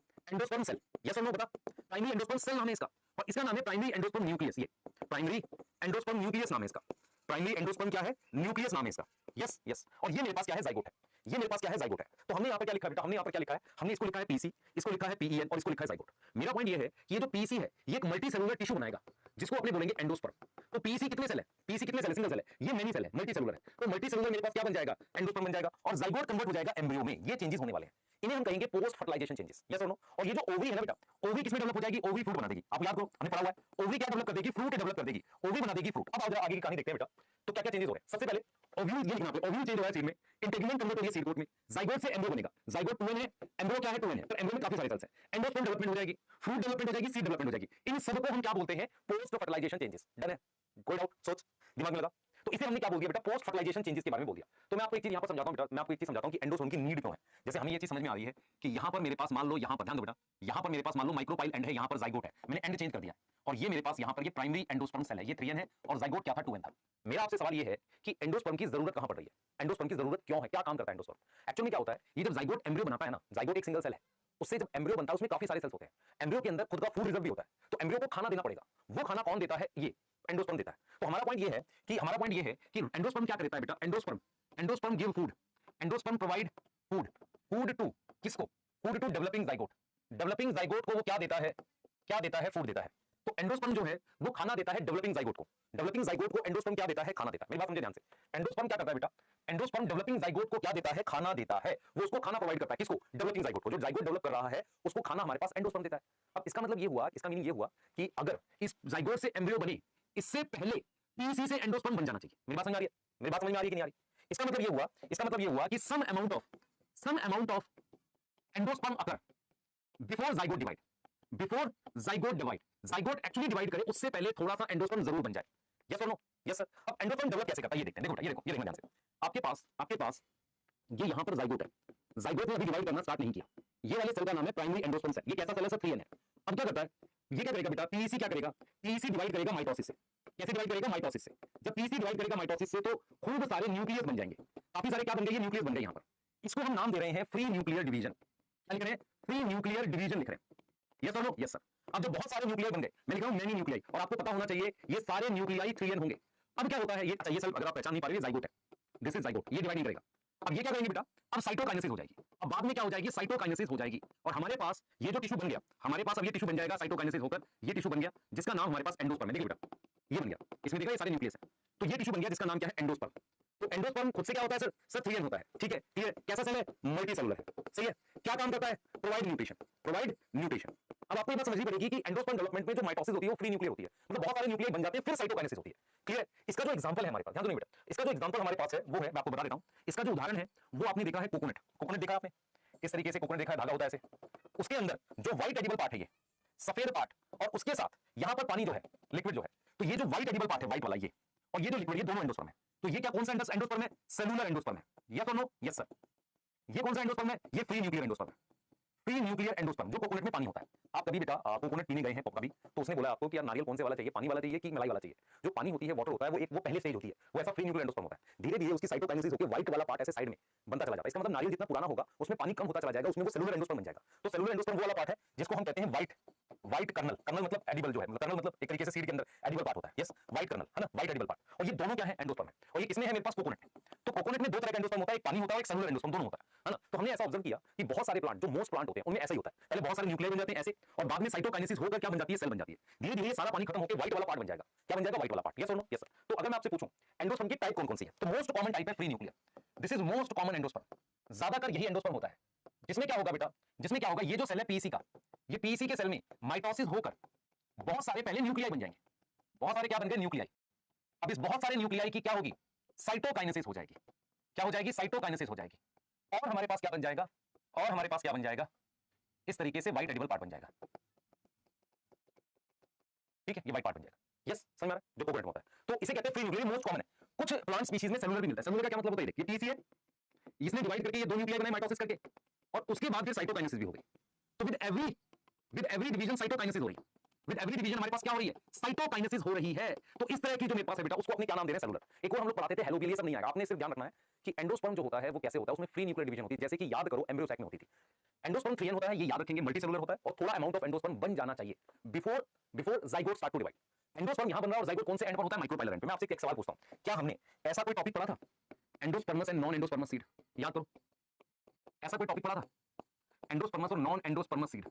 एंडोस्पर्म सेल, यस और नो बता। प्राइमरी एंडोस्पर्म सेल नाम है इसका, और इसका नाम है प्राइमरी एंडोस्पर्म न्यूक्लियस। ये प्राइमरी एंडोस्पर्म न्यूक्लियस नाम है इसका, प्राइमरी एंडोस्पर्म क्या है, न्यूक्लियस नाम है इसका, यस यस। और ये मेरे पास क्या है, जाइगोट है, ये मेरे पास क्या है, जाइगोट है। तो हमने यहाँ पर क्या लिखा है बेटा, हमने यहाँ पर क्या लिखा है, हमने इसको लिखा है पीसी, इसको लिखा है पीईएन और इसको लिखा है जाइगोट। मेरा पॉइंट ये है कि ये जो पीसी है ये एक मल्टी सेलुलर टिश्यू बनाएगा जिसको अपने बोलेंगे एंडोस्पर्म। तो पीसी कितने सेल है, पीसी कितने सेल है, सिंगल सेल है, ये मेनी सेल है, मल्टी सेलुलर है। तो मल्टी सेलुलर मेरे पास क्या बन जाएगा, एंडोस्पर्म बन जाएगा, और जाइगोट कन्वर्ट हो जाएगा एम्ब्रियो में। ये चेंजेस होने वाले हैं, इन्हें हम कहेंगे पोस्ट फर्टिलाइजेशन चेंजेस, यस और नो। और ये जो ओवरी है ना बेटा, ओवरी किसमें डेवलप हो जाएगी, ओवरी फ्रूट बना देगी। आप याद करो, हमने पढ़ा हुआ है, ओवरी क्या डेवलप कर देगी, फ्रूट डेवलप कर देगी, ओवरी बना देगी फ्रूट। अब आओ आगे की कहानी देखते हैं बेटा, तो क्या क्या चेंजेस हो रहे हैं। सबसे पहले ओव्यूल, ये लिखना, ओव्यूल चेंज हो रहा है सीड में, इंटेगुमेंट कन्वर्ट हो रही है सीड कोट में, जाइगोट से एम्ब्रियो बनेगा, जाइगोट 2n है, एम्ब्रियो क्या है 2n है, तो एम्ब्रियो में काफी सारे सेल्स हैं, एंडोस्पर्म डेवलपमेंट हो जाएगी, फ्रूट डेवलपमेंट हो जाएगी, सीड डेवलपमेंट हो जाएगी। इन सबको हम क्या बोलते हैं, पोस्ट फर्टिलाइजेशन चेंजेस। डन है, कोई डाउट, सोच दिमाग में लगा। तो इसे हमने क्या बोल दिया बेटा, पोस्ट फर्टिलाइजेशन चेंजेस के बारे में बोल दिया। तो मैं आपको एक चीज यहां पर समझाता हूं बेटा, मैं आपको एक चीज समझाता हूं कि एंडोस्पर्म की नीड क्यों है। जैसे हमें ये चीज समझ में आ रही है कि यहां पर मेरे पास मान लो, यहां पर ध्यान दो बेटा, यहां पर मेरे पास मान लो माइक्रोपाइल एंड है, यहां पर जाइगोट है, मैंने एंड चेंज कर दिया है, और ये मेरे पास यहां पर ये प्राइमरी एंडोस्पर्म सेल है, ये 3n है, और जाइगोट क्या था, 2n था। मेरा आपसे सवाल ये है कि एंडोस्पर्म की जरूरत कहां पड़ रही है, एंडोस्पर्म की जरूरत क्यों है, क्या काम करता है एंडोस्पर्म। एक्चुअली में क्या होता है, ये जब जाइगोट एम्ब्रियो बनाता है ना, जाइगोट एक सिंगल सेल है, उससे जब एम्ब्रियो बनता है उसमें काफी सारे सेल्स होते हैं, एम्ब्रियो के अंदर खुद का फूड रिजर्व भी होता है, तो एम्ब्रियो को खाना देना पड़ेगा। वो खाना कौन देता है, ये एंडोस्पर्म देता है। तो हमारा पॉइंट ये है कि एंडोस्पर्म क्या करता है बेटा, endosperm give food, endosperm provide food to किसको, food to developing zygote, developing zygote को वो क्या देता है, क्या देता है, फूड देता है। तो एंडोस्पर्म जो है वो खाना देता है डेवलपिंग जाइगोट को, डेवलपिंग जाइगोट को एंडोस्पर्म क्या देता है, खाना देता है। मेरी बात समझे ध्यान से, एंडोस्पर्म क्या करता है बेटा, एंडोस्पर्म डेवलपिंग जाइगोट को क्या देता है, खाना देता है। वो उसको खाना प्रोवाइड करता है, किसको, डेवलपिंग जाइगोट को। जो जाइगोट डेवलप कर रहा है उसको खाना हमारे पास एंडोस्पर्म देता है। अब इसका मतलब ये हुआ, इसका मीनिंग ये हुआ कि अगर इस जाइगोट से एम्ब्रियो बनी, इससे पहले पीसी से एंडोस्पर्म बन जाना चाहिए। मेरी बात समझ आ रही है, मेरी बात समझ में आ रही है कि नहीं आ रही। इसका मतलब ये हुआ कि some amount of endosperm occur before zygote divide, before zygote divide, zygote actually divide करे उससे पहले थोड़ा सा एंडोस्पर्म जरूर बन जाए, यस और नो, यस सर। अब एंडोस्पर्म डेवलप कैसे करता है ये देखते हैं। देखो ये देखो, ये देखना ध्यान से, आपके पास ये यहां पर जाइगोट है, जाइगोट ने अभी डिवाइड करना स्टार्ट नहीं किया, ये वाले सेल का नाम है प्राइमरी एंडोस्पर्म सेल। ये कैसा सेल है सर, 3n है। अब क्या करता है, ये क्या करेगा बेटा, पीसी क्या करेगा, पीसी डिवाइड करेगा माइटोसिस से। कैसे डिवाइड करेगा, माइटोसिस से। जब पीसी डिवाइड करेगा माइटोसिस से तो खूब सारे न्यूक्लियस बन जाएंगे, काफी सारे क्या बन गए, न्यूक्लियस बन गए। यहां पर इसको हम नाम दे रहे हैं फ्री न्यूक्लियर डिवीजन। क्या लिख रहे हैं, फ्री न्यूक्लियर डिवीजन लिख रहे हैं, यस और नो, यस सर। अब जब बहुत सारे न्यूक्लियर बन गए, मैं लिख रहा हूं मेनी न्यूक्लियाई, और आपको पता होना चाहिए ये सारे न्यूक्लियाई 3n होंगे। अब क्या होता है, ये सेल अगर आप पहचान नहीं पा रहे, जाइगोट है, दिस इज जाइगोट, ये डिवाइड नहीं करेगा। अब ये क्या करेंगे बेटा, अब साइटोकाइनेसिस हो जाएगी। अब बाद में क्या हो जाएगी, साइटोकाइनेसिस हो जाएगी, और हमारे पास ये जो टिश्यू बन गया, हमारे पास अब ये टिश्यू बन जाएगा, साइटोकाइनेसिस होकर ये टिश्यू बन गया जिसका नाम हमारे पास एंडोस्पर्म है। देखिए बेटा, ये बन गया, इसमें देखा ये सारे न्यूक्लियस है, तो ये टिश्यू बन गया जिसका नाम क्या है, एंडोस्पर्म। तो एंडोस्पर्म खुद से क्या होता है सर 3n होता है, ठीक है, क्लियर। कैसा सेल है, मल्टी सेलुलर है, सही है। क्या काम करता है, प्रोवाइड न्यूट्रिशन। अब आपको ये बात समझनी पड़ेगी कि एंडोस्पर्म डेवलपमेंट में जो माइटोसिस होती है वो फ्री न्यूक्लियर होती है, मतलब बहुत सारे न्यूक्लियर बन जाते हैं, फिर साइटोकाइनेसिस होती है, क्लियर। इसका जो एग्जांपल है हमारे पास, ध्यान दो बेटा, इसका जो एग्जांपल हमारे पास है वो है, मैं आपको बता देता हूं, इसका जो उदाहरण है वो आपने देखा है कोकोनट। कोकोनट देखा आपने, इस तरीके से कोकोनट देखा है, धागा होता है ऐसे, उसके अंदर जो व्हाइट एडिबल पार्ट है, ये सफेद पार्ट, और उसके साथ यहां पर पानी जो है, लिक्विड जो है, तो ये जो व्हाइट एडिबल पार्ट है, व्हाइट वाला ये, और ये जो लिक्विड, ये दोनों एंडोस्पर्म है। तो ये क्या कौन सा एंडोस्पर्म है? सेलुलर एंडोस्पर्म है। यस और नो? Yes sir. ये कौन सा एंडोस्पर्म है? ये फ्री न्यूक्लियर एंडोस्पर्म है। फ्री न्यूक्लियर एंडोस्पर्म जो कोकोनट में पानी होता है। आप कभी बेटा कोकोनट पीने गए हैं कभी, तो उसने बोला आपको कि यार नारियल कौन से वाला चाहिए, पानी वाला चाहिए कि मलाई वाला चाहिए? जो पानी होती है, वाटर होता है, वो पहले स्टेज होती है, वो ऐसा फ्री न्यूक्लियर एंडोस्पर्म होता है। धीरे धीरे उसकी साइटोकाइनेसिस होकर व्हाइट वाला पार्ट ऐसे साइड में बनता चला जाता है। इसका मतलब नारियल जितना पुराना होगा उसमें पानी कम होता चला जाएगा, उसमें वो सेलुलर एंडोस्पर्म बन जाएगा। तो सेलुलर एंडोस्पर्म वो वाला पार्ट है जिसको हम कहते हैं व्हाइट कर्नल। कर्नल मतलब एडिबल जो है, कर्नल मतलब एक तरीके से सीड के अंदर एडिबल पार्ट होता है। यस, व्हाइट कर्नल है ना, व्हाइट एडिबल पार्ट। और ये दोनों क्या है? एंडोस्पर्म है। और ये किसमें है? मेरे पास कोकोनट है। तो कोकोनट में दो तरह का एंडोस्पर्म होता है, एक पानी होता है, एक सेलुलर एंडोस्पर्म, दोनों होता है ना। तो हमने ऐसा ऑब्जर्व किया कि बहुत सारे प्लांट, जो मोस्ट प्लांट होते हैं, उनमें ऐसा ही होता है। पहले बहुत सारे न्यूक्लियर बन जाते हैं ऐसे, और बाद में साइटोकाइनेसिस होकर क्या बन जाती है? सेल बन जाती है। धीरे धीरे सारा पानी खत्म होकर व्हाइट वाला पार्ट बन जाएगा। क्या बन जाएगा? व्हाइट वाला पार्ट। यस और नो? Yes sir. तो अगर मैं आपसे पूछूं एंडोस्पर्म की टाइप कौन कौन सी है, तो मोस्ट कॉमन टाइप है free nuclear. This is most common endosperm. ज्यादातर यही एंडोस्पर्म होता है, जिसमें क्या होगा बेटा, जिसमें क्या होगा, ये जो सेल है पीईसी का, ये पीईसी के सेल में माइटोसिस होकर बहुत सारे पहले न्यूक्लियाई बन जाएंगे। बहुत सारे क्या बन गए? न्यूक्लियाई। अब इस बहुत सारे न्यूक्लियाई की क्या होगी? साइटोकाइनेसिस हो जाएगी। क्या हो जाएगी? साइटोकाइनेसिस हो जाएगी। और हमारे पास क्या बन जाएगा? और हमारे पास क्या बन जाएगा? इस तरीके से व्हाइट एडिबल पार्ट बन जाएगा। ठीक है, ये व्हाइट पार्ट बन जाएगा। यस, समझ में आ रहा है? जो कोकोनट होता है, तो इसे कहते हैं फ्री न्यूक्लियर, मोस्ट कॉमन है। कुछ प्लांट स्पीशीज में सेलुलर भी मिलता है। सेलुलर का क्या मतलब होता है? देखिए पीईसी है, इसने डिवाइड करके ये दो न्यूक्लियाई बनाए माइटोसिस करके, और उसके बाद फिर साइटोकाइनेसिस भी हो गई। तो विद एवरी डिवीजन साइटोकाइनेसिस हो रही है। विद एवरी डिवीजन हमारे पास क्या हो रही है? साइटोकाइनेसिस हो रही है। तो इस तरह की जो मेरे पास है बेटा, उसको अपने क्या नाम दे रहे हैं? सेलुलर। एक और हम लोग पढ़ाते थे हेलो के लिए, सब नहीं आएगा, आपने सिर्फ ध्यान रखना है कि एंडोस्पर्म जो होता है वो कैसे होता है, उसमें फ्री न्यूक्लियर डिवीजन होती है। जैसे कि याद करो एम्ब्रियो सैक में होती थी। एंडोस्पर्म 3n होता है, ये याद रखेंगे, मल्टी सेलुलर होता है, और थोड़ा अमाउंट ऑफ एंडोस्पर्म बन जाना चाहिए before zygote start to divide. Endosperm यहां बन रहा है और जाइगोट कौन से एंड पर होता है? माइक्रोपाइलर एंड पे। मैं आपसे एक सवाल पूछता हूं, क्या हमने ऐसा कोई टॉपिक पढ़ा था, endosperms and non endosperms seed? याद करो, ऐसा कोई टॉपिक पढ़ा था, एंडोस्पर्मस और नॉन एंडोस्पर्मस सीड?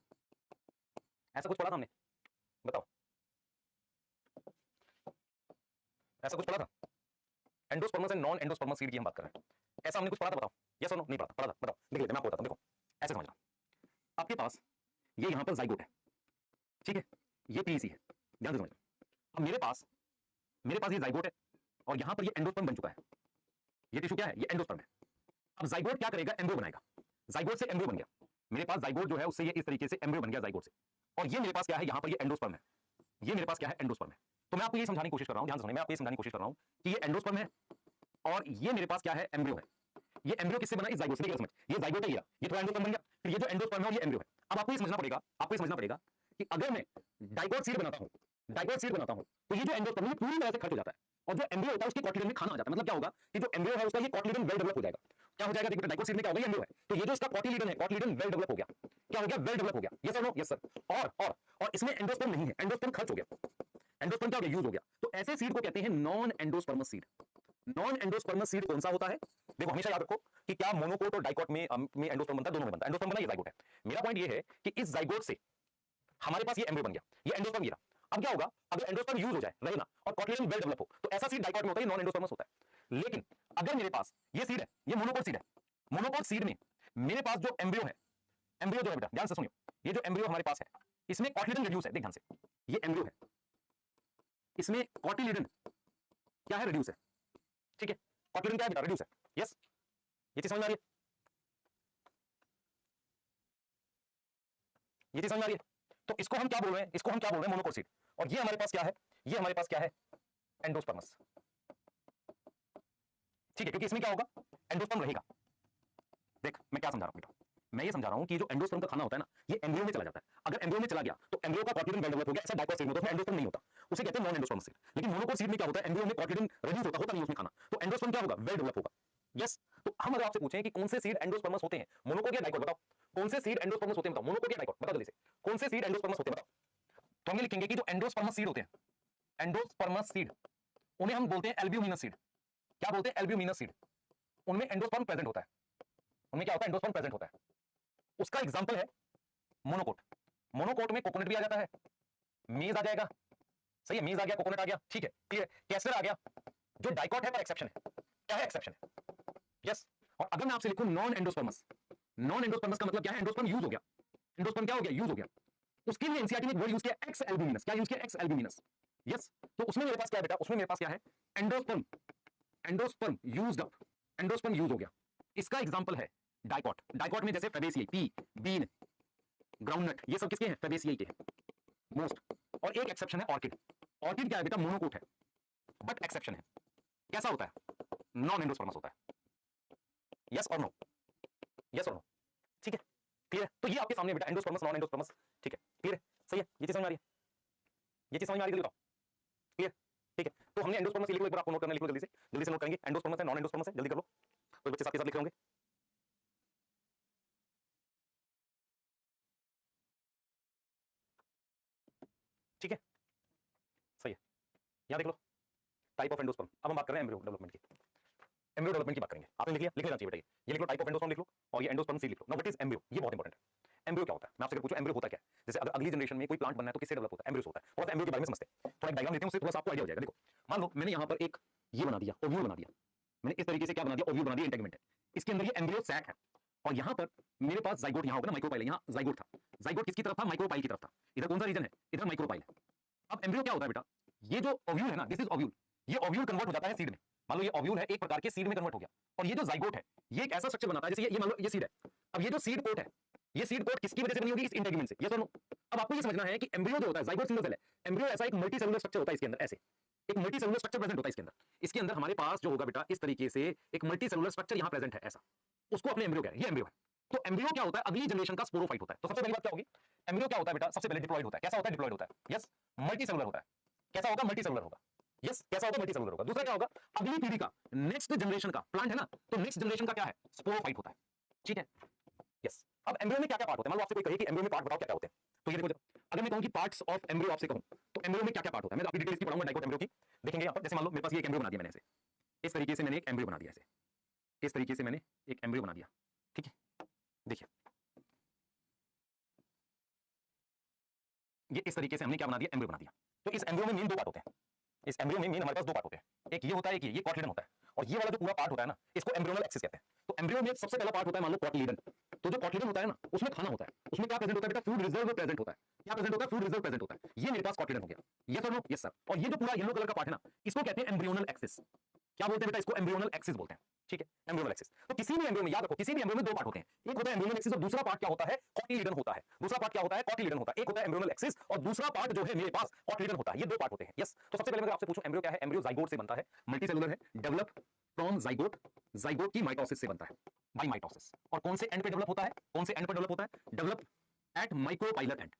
ऐसा कुछ पढ़ा था हमने? बताओ, ऐसा कुछ पढ़ा था? Endosperms and non endosperms seed की हम बात कर रहे हैं, ऐसा हमने कुछ पढ़ा था? बताओ, यस और नो? नहीं पढ़ा था? बताओ, देख लेते हैं, मैं आपको बताता हूं। देखो, ऐसे समझना, आपके पास ये यहां पर जाइगोट है, ठीक है, ये पीईसी है, ध्यान से समझना। अब मेरे पास ये जाइगोट है, और यहां पर ये एंडोस्पर्म बन चुका है। ये टिश्यू क्या है? ये एंडोस्पर्म है। अब जाइगोट क्या करेगा? एम्ब्रियो बनाएगा। जाइगोट से एम्ब्रियो बन गया। मेरे पास जाइगोट जो है उससे ये इस तरीके से एम्ब्रियो बन गया जाइगोट से, और ये मेरे पास क्या है? यहां पर ये एंडोस्पर्म है। ये मेरे पास क्या है? एंडोस्पर्म है। तो मैं आपको ये समझाने की कोशिश कर रहा हूं, ध्यान से सुनिए, मैं आपको ये समझाने की कोशिश कर रहा हूं कि ये एंडोस्पर्म है, और ये मेरे पास क्या है? एम्ब्रियो है। ये एम्ब्रियो किससे बना? इस जाइगोट से। देखिए समझ, ये जाइगोट है, ये थोड़ा एंडोस्पर्म बन गया, फिर ये जो एंडोस्पर्म है और ये एम्ब्रियो है। अब आपको ये समझना पड़ेगा कि अगर मैं डाइगोट सीड बनाता हूं, तो ये जो एंडोस्पर्म है पूरी तरह से खर्च हो जाता है, और जो एम्ब्रियो होता है उसके कॉटिलिडन में खाना आ जाता है। मतलब क्या होगा कि जो एम्ब्रियो है उसका ये कॉटिलिडन वेल डेवलप हो जाएगा। क्या हो जाएगा? देखिए डाइगोट सीड में क्या होगा? ये एम्ब्रियो है, तो ये जो इसका कॉटिलिडन है, कॉटिलिडन वेल डेवलप हो गया। क्या हो गया? वेल डेवलप हो गया। यस और नो? Yes sir. और इसमें एंडोस्पर्म नहीं है, एंडोस्पर्म खर्च हो गया, एंडोस्पर्म क्या हो गया? यूज हो गया। तो ऐसे सीड को कहते हैं non endosperms seed. Non endosperms seed कौन सा होता है? देखो हमेशा याद रखो कि क्या मोनोकोट और डाइकोट में एंडोस्पर्म बनता है? दोनों में बनता है। एंडोस्पर्म बना, ये जाइगोट है। मेरा पॉइंट ये है कि इस जाइगोट से हमारे पास ये एम्ब्रियो बन गया, ये एंडोस्पर्म गिरा। अब क्या होगा? अगर एंडोस्पर्म यूज हो जाए, रहे ना, और कॉटिलिडन वेल डेवलप हो, तो ऐसा सीड डाइकोट में होता है, नॉन एंडोस्पर्मस होता है। लेकिन अगर मेरे पास ये सीड है, ये मोनोकोट सीड है, मोनोकोट सीड में मेरे पास जो एम्ब्रियो है, एम्ब्रियो जो है बेटा, ध्यान से सुनियो, ये जो एम्ब्रियो हमारे पास है, इसमें कॉटिलिडन रिड्यूस है। देख ध्यान से, ये एम्ब्रियो है, इसमें कॉटिलिडन क्या है? रिड्यूस है। ठीक है, कॉटिलिडन क्या है बेटा? रिड्यूस है। यस, ये चीज समझ में आ रही है? ये चीज समझ में आ रही है? तो इसको हम क्या बोल रहे हैं? इसको हम क्या बोल रहे हैं? Monocot seed. और ये हमारे पास क्या है? ये हमारे पास क्या है? एंडोस्पर्मस। ठीक है, क्योंकि इसमें क्या होगा? एंडोस्पर्म रहेगा। देख मैं क्या समझा रहा हूं बेटा, मैं ये समझा रहा हूं कि जो एंडोस्पर्म का खाना होता है ना, ये एम्ब्रियो में चला जाता है। अगर एम्ब्रियो में चला गया तो एम्ब्रियो का कॉटिलिडन वेल डेवलप हो गया। ऐसा डाइकोट सीड में होता है, एंडोस्पर्म नहीं होता, उसे कहते हैं नॉन एंडोस्पर्मस सीड। लेकिन मोनोकोट सीड में क्या होता है? एम्ब्रियो में कॉटिलिडन रिड्यूस होता नहीं उसमें खाना, तो एंडोस्पर्म क्या होगा? वेल डेवलप होगा। यस, तो हम अगर आपसे पूछें कि कौन से सीड एंडोस्पर्मस होते हैं, मोनोकोट या डाइकोट, बताओ कौन से सीड एंडोस्पर्मस होते हैं? बताओ, मोनोकोट या डाइकोट, बताओ जल्दी से, कौन से सीड एंडोस्पर्मस होते हैं? बताओ। तो हम ये लिखेंगे कि जो एंडोस्पर्मस सीड होते हैं, एंडोस्पर्मस सीड, उन्हें हम बोलते हैं एल्ब्यूमिनस सीड। क्या बोलते हैं? Albuminous seed. उनमें एंडोस्पर्म प्रेजेंट होता है, उनमें क्या होता है? एंडोस्पर्म प्रेजेंट होता है। उसका एग्जांपल है मोनोकोट। मोनोकोट में कोकोनट भी आ जाता है, मेज आ जाएगा, सही है, मेज आ गया, कोकोनट आ गया, ठीक है, क्लियर, कैसर आ गया। जो डाइकोट है पर एक्सेप्शन है। क्या है? एक्सेप्शन है। यस, और अगर मैं आपसे लिखूं नॉन एंडोस्पर्मस, नॉन एंडोस्पर्मस का मतलब क्या है? एंडोस्पर्म यूज हो गया, एंडोस्पर्म क्या हो गया? यूज हो गया। उसके लिए एनसीईआरटी ने एक वर्ड यूज किया, एक्स एल्ब्यूमिनस। क्या यूज किया? X albuminous. यस, तो उसमें मेरे पास क्या है बेटा? उसमें मेरे पास क्या है? Endosperm, endosperm used up, endosperm use हो गया। इसका एग्जांपल है डाइकोट। डाइकोट में जैसे फेबेसियाई, पी, बीन, ग्राउंडनट, ये सब किसके हैं? फेबेसियाई के हैं मोस्ट। और एक एक्सेप्शन है ऑर्किड। ऑर्किड क्या है बेटा, मोनोकोट है, बट एक्सेप्शन है, कैसा होता है, नॉन एंडोस्पर्मस होता है। यस और नो, यस और नो, ठीक है, क्लियर है। तो ये आपके सामने बेटा एंडोस्पर्मस नॉन एंडोस्पर्मस, ठीक है, क्लियर है, सही है, ये चीज समझ में आ रही है, ये चीज समझ में आ रही है, बताओ, क्लियर, ठीक है। तो हमने एंडोस्पर्मस लिख लो, एक बार आपको नोट करना, लिख लो जल्दी से नोट करेंगे, एंडोस्पर्मस है नॉन एंडोस्पर्मस है, जल्दी कर लो, तो बच्चे साथ के साथ लिख रहे होंगे। ठीक है, सही है, यहां देख लो टाइप ऑफ एंडोस्पर्म। अब हम बात कर रहे हैं एम्ब्रियो डेवलपमेंट की, एम्ब्रियो डेवलपमेंट की बात करेंगे। आपने लिख लिया, लिख लेना चाहिए बेटा, ये लिख लो टाइप ऑफ एंडोस्पर्म लिख लो, और ये एंडोस्पर्म सीड लिख लो। नाउ व्हाट इज एम्ब्रियो, ये बहुत इंपॉर्टेंट है। एम्ब्रियो क्या होता है, मैं आपसे पूछूं एम्ब्रियो होता क्या है, जैसे अगर अगली जनरेशन में कोई प्लांट बनना है तो किससे डेवलप होता है, एम्ब्रियो से होता है। थोड़ा सा एम्ब्रियो के बारे में समझते हैं, थोड़ा डायग्राम देते हैं, उससे थोड़ा सा आपको आइडिया हो जाएगा। देखो मान लो मैंने यहाँ पर एक ये बना दिया, ओव्यूल बना दिया, मैंने इस तरीके से क्या बना दिया, ओव्यूल बना दिया, इंटेगमेंट है, इसके अंदर ये एम्ब्रियो सैक है, और यहाँ पर मेरे पास जाइगोट यहाँ होगा ना, माइक्रोपाइल, यहाँ जाइगोट था, जाइगोट किसकी तरफ था, माइक्रोपाइल की तरफ था। इधर कौन सा रीजन है, इधर माइक्रोपाइल है। अब एम्ब्रियो क्या होता है बेटा, ये जो ओव्यूल है ना, दिस इज ओव्यूल, ये ओव्यूल कन्वर्ट हो जाता है सीड में। मान लो ये ओव्यूल है, एक प्रकार के सीड में कन्वर्ट हो गया, और ये जो जाइगोट है ये एक ऐसा स्ट्रक्चर बनाता है, जैसे ये मान लो ये सीड है। अब ये जो सीड कोट है, ये सीड कोट किसकी वजह से बनी होगी, इस इंटेगमेंट से, यस और नो। अब आपको ये समझना है कि एम्ब्रियो जो होता है, जाइगोट सिंगल सेल है, एम्ब्रियो ऐसा एक मल्टी सेलुलर स्ट्रक्चर होता है, इसके अंदर ऐसे एक मल्टी सेलुलर स्ट्रक्चर प्रेजेंट होता है इसके अंदर। इसके अंदर हमारे पास जो होगा बेटा इस तरीके से एक मल्टी सेलुलर स्ट्रक्चर यहाँ प्रेजेंट है, ऐसा, उसको अपने एम्ब्रियो कह रहे हैं, ये एम्ब्रियो है। तो एम्ब्रियो क्या होता है, अगली जनरेशन का स्पोरोफाइट होता है। तो सबसे पहली बात क्या होगी, एम्ब्रियो क्या होता है बेटा, सबसे पहले डिप्लॉयड होता है। कैसा होता है, डिप्लॉयड होता है, यस, मल्टी सेलुलर होता है। कैसा होगा, मल्टी सेलुलर होगा, यस, कैसा होगा, मल्टी सेलुलर होगा। दूसरा क्या होगा, अगली पीढ़ी का, नेक्स्ट जनरेशन का प्लांट है ना, तो नेक्स्ट जनरेशन का क्या है, स्पोरोफाइट होता है, ठीक है, यस। अब एम्ब्रियो में क्या क्या पार्ट होते हैं, मान लो आपसे कोई कहे कि एम्ब्रियो में पार्ट बताओ क्या क्या होते हैं, तो ये देखो, अगर मैं कहूं कि पार्ट्स ऑफ एम्ब्रियो आपसे कहूं, तो एम्ब्रियो में क्या क्या पार्ट होता है, मैं आपकी डिटेल इसकी पढ़ाऊंगा, डाइकोट एम्ब्रियो की देखेंगे यहाँ पर। जैसे मान लो मेरे पास ये एक एम्ब्रियो बना दिया मैंने, ऐसे इस तरीके से मैंने एक एम्ब्रियो बना दिया, ऐसे इस तरीके से मैंने एक एम्ब्रियो बना दिया, ठीक है। देखिए ये इस तरीके से हमने क्या बना दिया, एम्ब्रियो बना दिया। तो इस एम्ब्रियो में मेन दो पार्ट होते हैं, इस एम्ब्रियो में मेन हमारे पास दो पार्ट होते हैं, एक ये होता है, एक ये कॉटिलिडन होता है, और ये वाला जो पूरा पार्ट होता है ना, इसको एम्ब्रियोनल एक्सिस कहते हैं। तो एम्ब्रियो में सबसे पहला पार्ट होता है मान लो कॉटिलिडन। तो जो कॉटिलिडन होता है ना, उसमें खाना होता है, उसमें क्या प्रेजेंट होता है बेटा, फूड रिजर्व प्रेजेंट होता है। क्या प्रेजेंट होता है, फूड रिजर्व प्रेजेंट होता है। ये मेरे पास कॉटिलिडन हो गया, यस और नो, यस सर। और ये जो पूरा येलो कलर का पार्ट है ना, इसको कहते हैं एम्ब्रियोनल एक्सिस। क्या बोलते हैं बेटा, इसको एम्ब्रियोनल एक्सिस बोलते हैं, ठीक है, एम्ब्रियोनल एक्सिस। तो किसी भी एम्ब्रियो में याद रखो, किसी भी एम्ब्रियो में दो पार्ट होते हैं, एक होता है एम्ब्रियोनल एक्सिस और दूसरा पार्ट क्या होता है, कॉटिलिडन होता है। दूसरा पार्ट क्या होता है, कॉटिलिडन होता है। एक होता है एम्ब्रियोनल एक्सिस और दूसरा पार्ट जो है मेरे पास कॉटिलिडन होता है। ये दो पार्ट होते हैं, यस। तो सबसे पहले मैं आपसे पूछूं एम्ब्रियो क्या है, एम्ब्रियो जाइगोट से बनता है, मल्टीसेलुलर है, डेवलप फ्रॉम जाइगोट, जाइगोट की माइटोसिस से बनता है, बाय माइटोसिस। और कौन से एंड पे डेवलप होता है, कौन से एंड पे डेवलप होता है, develop at micropylar and,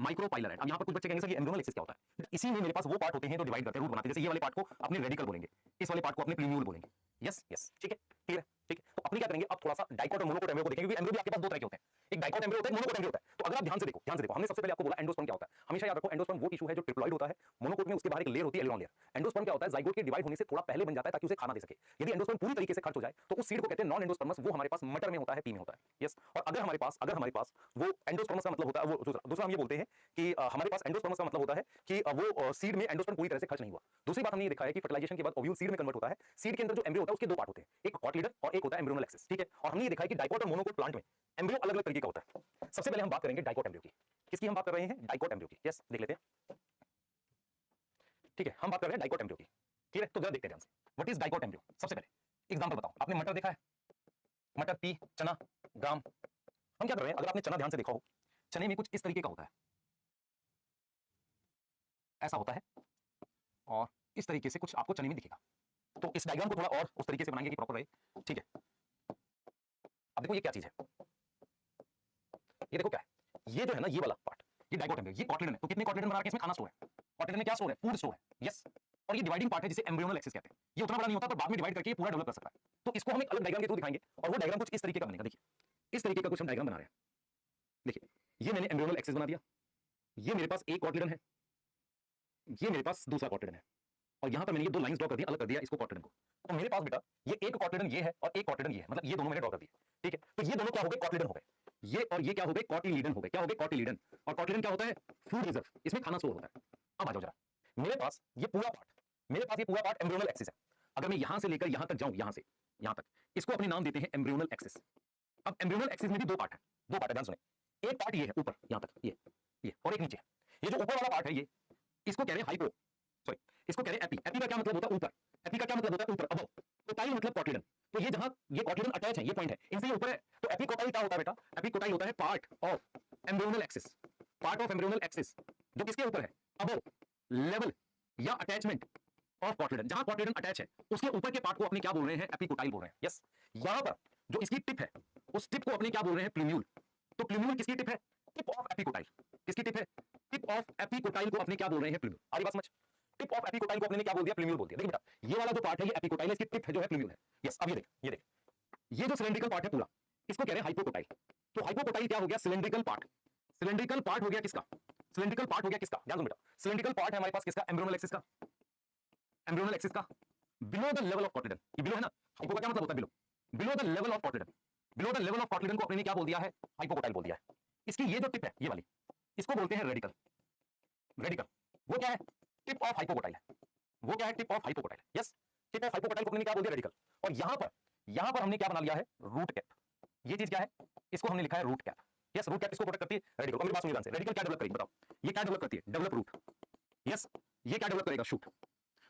micropylar and. अब यहाँ पर कुछ बच्चे कहेंगे सर ये एम्ब्रियोनल एक्सिस क्या होता है, इसी में मेरे पास वो पार्ट होते हैं जो डिवाइड करते हैं, रूट बनाते हैं। जैसे ये वाले पार्ट को अपने रेडिकल बोलेंगे, इस वाले पार्ट को अपने प्लीन्यूल बोलेंगे, यस यस, ठीक है, क्लियर है, ठीक है। तो अपनी क्या करेंगे, अब थोड़ा सा डाइकोट और मोनोकोट एम्ब्रियो को देखेंगे, क्योंकि एम्ब्रियो भी आपके पास दो तरह के होते हैं, एक डाइकोट एम्ब्रियो होता है, मोनोकोट एम्ब्रियो होता है। तो अगर आप ध्यान से देखो, ध्यान से देखो, हमने सबसे पहले आपको बोला एंडोस्पर्म क्या होता है। हमेशा याद रखो एंडोस्पर्म वो टिश्यू है जो ट्रिप्लॉइड होता है, मोनोकोट में उसके बाहर एक लेयर होती है, एलियन लेयर। एंडोस्पर्म क्या होता है, जाइगोट के डिवाइड होने से थोड़ा पहले बन जाता है ताकि उसे खाना दे सके। यदि एंडोस्पर्म पूरी तरीके से खर्च हो जाए तो उस सीड को कहते हैं नॉन एंडोस्पर्मस, वो हमारे पास मटर में होता है, पी में होता है, यस। और अगर हमारे पास वो एंडोस्पर्मस का मतलब होता है, वो दूसरा हम ये बोलते हैं कि हमारे पास एंडोस्पर्मस का मतलब होता है कि वो सीड में एंडोस्पर्म पूरी तरह से खर्च नहीं हुआ। दूसरी बात हमने ये देखा है कि फर्टिलाइजेशन के बाद ओव्यूल सीड में कन्वर्ट होता है। सीड के अंदर जो एम्ब्रियो होता है उसके दो पार्ट होते हैं, एक कॉटिलिडन और एक होता है एम्ब्रियोनल एक्सिस, ठीक है। और हमने ये देखा है कि डाइकोट और मोनोकोट प्लांट में एम्ब्रियो अलग अलग तरीके का होता है। सबसे पहले हम बात करेंगे डाइकोट एम्ब्रियो की। किसकी हम बात कर रहे हैं, डाइकोट एम्ब्रियो की, यस, देख लेते हैं, ठीक है। हम बात कर रहे हैं डाइकोट एम्ब्रियो की, ठीक है। तो जरा देखते हैं ध्यान से, व्हाट इज डाइकोट एम्ब्रियो। सबसे पहले एग्जांपल बताओ, आपने मटर देखा है, मटर, पी, चना, ग्राम। हम क्या कर रहे हैं, अगर आपने चना ध्यान से देखा हो, चने में कुछ इस तरीके का होता है, ऐसा होता है, और इस तरीके से कुछ आपको चने में दिखेगा। तो इस डायग्राम को थोड़ा और उस तरीके से बनाएंगे कि प्रॉपर रहे, ठीक है। अब देखो ये क्या चीज है, ये देखो क्या है, ये जो है ना, ये वाला पार्ट, ये डाइकोट एम्ब्रियो, ये कॉटिलिडन है। तो कितने कॉटिलिडन बना रखे हैं, इसमें खाना स्टोर है। कॉटिलिडन में क्या स्टोर है, फूड स्टोर है, यस। और ये डिवाइडिंग पार्ट है जिसे एम्ब्रियोनल एक्सिस कहते हैं। ये उतना बड़ा नहीं होता, पर बाद में डिवाइड करके ये पूरा डेवलप कर सकता है। तो इसको हम एक अलग डायग्राम के थ्रू दिखाएंगे, और वो डायग्राम कुछ इस तरीके का बनेगा। देखिए इस तरीके का कुछ हम डायग्राम बना रहे हैं, देखिए ये मैंने एम्ब्रियोनल एक्सिस बना दिया, ये मेरे पास एक कॉटिलिडन है, ये मेरे पास दूसरा कॉटिलिडन है, और यहां पर मैंने ये दो लाइंस ड्रॉ कर दिया, अलग कर दिया इसको कॉटिलिडन को। तो मेरे पास बेटा ये एक कॉटिलिडन ये है और एक कॉटिलिडन ये है, मतलब ये दोनों मैंने ड्रॉ कर दिए, ठीक है। तो ये दोनों क्या हो गए, कॉटिलिडन हो गए, ये और ये क्या हो गए, कॉटिलिडन हो गए। क्या हो गए, कॉटिलिडन। और कॉटिलिडन क्या होता है, फूड रिजर्व, इसमें खाना स्टोर होता है। अब आ जाओ जरा, मेरे पास ये पूरा पार्ट एम्ब्रियोनल एक्सिस है। अगर मैं यहां से लेकर यहां तक जाऊं, यहां से यहां तक, इसको अपने नाम देते हैं एम्ब्रियोनल एक्सिस। अब एम्ब्रियोनल एक्सिस में भी दो पार्ट है, ध्यान सुने। एक पार्ट ये है ऊपर यहां तक, ये और एक नीचे। ये जो ऊपर वाला पार्ट है, ये इसको कह रहे हैं हाइपो, सॉरी इसको कह रहे हैं एपी। एपी का क्या मतलब होता है, ऊपर। एपी का क्या मतलब होता है, ऊपर, अबव। कोटाइल मतलब कॉटिलिडन। तो ये जहां ये कॉटिलिडन अटैच है, ये पॉइंट है, इनसे ये ऊपर है। तो एपिकोटाइल क्या होता है बेटा, एपिकोटाइल होता है part of embryonal axis, part of embryonal axis जो किसके ऊपर है, अबव अटैचमेंट ऑफ कॉटिलिडन, जहां कॉटिलिडन अटैच है उसके ऊपर के पार्ट को अपने क्या बोल रहे हैं, एपिकोटाइल बोल रहे हैं। यस, यहां पर जो इसकी टिप है उस टिप को अपने क्या बोल रहे हैं, प्लूम्यूल। तो प्लूम्यूल किसकी टिप है, टिप ऑफ एपिकोटाइल। किसकी टिप है, टिप ऑफ एपिकोटाइल को अपने क्या बोल रहे हैं, प्लूम्यूल। आ रही बात समझ, टिप ऑफ एपिकोटाइल को अपने क्या बोल दिया, प्लूम्यूल बोल दिया। देखिए बेटा, ये वाला जो पार्ट है ये एपिकोटाइल है, इसकी टिप है जो है प्लूम्यूल है। यस, अब ये देख, ये देख, ये जो सिलेंड्रिकल पार्ट है पूरा, इसको कह रहे हैं हाइपोकोटाइल। तो हाइपोकोटाइल क्या हो गया, सिलेंड्रिकल पार्ट। सिलेंड्रिकल पार्ट हो गया किसका, सिलेंड्रिकल पार्ट हो गया किसका, ध्यान दो बेटा, सिलेंड्रिकल पार्ट है हमारे पास किसका, एम्ब्रियोनल एक्सिस का, एम्ब्रियोनल एक्सिस का, below the level of cotyledon. ये बिलो है ना, हाइपो का क्या मतलब होता है, below, below the level of cotyledon. Below the level of cotyledon को अपने ने क्या बोल दिया है, हाइपोकोटाइल बोल दिया है। इसकी ये जो टिप है ये वाली, इसको बोलते हैं रेडिकल। रेडिकल वो क्या है, टिप ऑफ हाइपोकोटाइल है। वो क्या है, tip of hypocotyl. Yes, tip of hypocotyl को अपने ने क्या बोल दिया, रेडिकल। और यहां पर हमने क्या बना लिया है, रूट कैप। ये चीज क्या है, इसको हमने लिखा है root cap. Yes, root cap इसको प्रोटेक्ट करती है रेडिकल। मेरी बात सुनिए ध्यान से, रेडिकल क्या डेवलप करेगी बताओ, ये क्या डेवलप करती है, डेवलप रूट। यस, ये क्या डेवलप करेगा, शूट।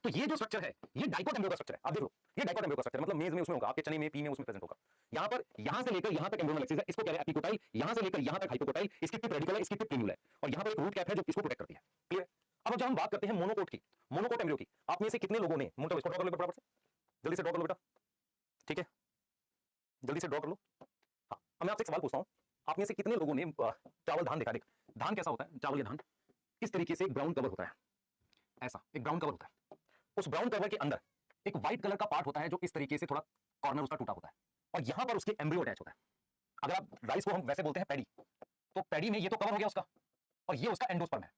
तो ये जो स्ट्रक्चर है ये डाइकोट एम्ब्रियो का स्ट्रक्चर है। आप देखो, ये डाइकोट एम्ब्रियो का स्ट्रक्चर मतलब मेज में उसमें होगा, आपके चने में, पी में उसमें प्रेजेंट होगा। यहां पर, यहां से लेकर यहां तक एम्ब्रियोनल एक्सिस है, इसको कह रहे हैं एपिकोटाइल। यहां से लेकर यहां तक हाइपोकोटाइल, इसकी टिप रेडिकल है, इसकी टिप प्लूम्यूल है, और यहां पर एक रूट कैप है जो इसको प्रोटेक्ट करती है। क्लियर। अब जब हम बात करते हैं मोनोकोट की, मोनोकोट एम्ब्रियो की, आप में से कितने लोगों ने, मतलब इसको ड्रॉ कर लो बराबर से, जल्दी से ड्रॉ कर लो बेटा, ठीक है, जल्दी से ड्रॉ कर लो। हाँ, अब मैं आपसे एक सवाल पूछता हूं, आप में से कितने लोगों ने चावल धान देखा, देख धान कैसा होता है, चावल या धान इस तरीके से एक ब्राउन कवर होता है, ऐसा एक ब्राउन कवर होता है। उस ब्राउन कवर के अंदर एक व्हाइट कलर का पार्ट होता है जो इस तरीके से थोड़ा कॉर्नर उसका टूटा होता है, और यहां पर उसके एम्ब्रियो अटैच होता है। अगर आप राइस को हम वैसे बोलते हैं पैडी, तो पैडी में ये तो कवर हो गया उसका, और ये उसका एंडोस्पर्म है।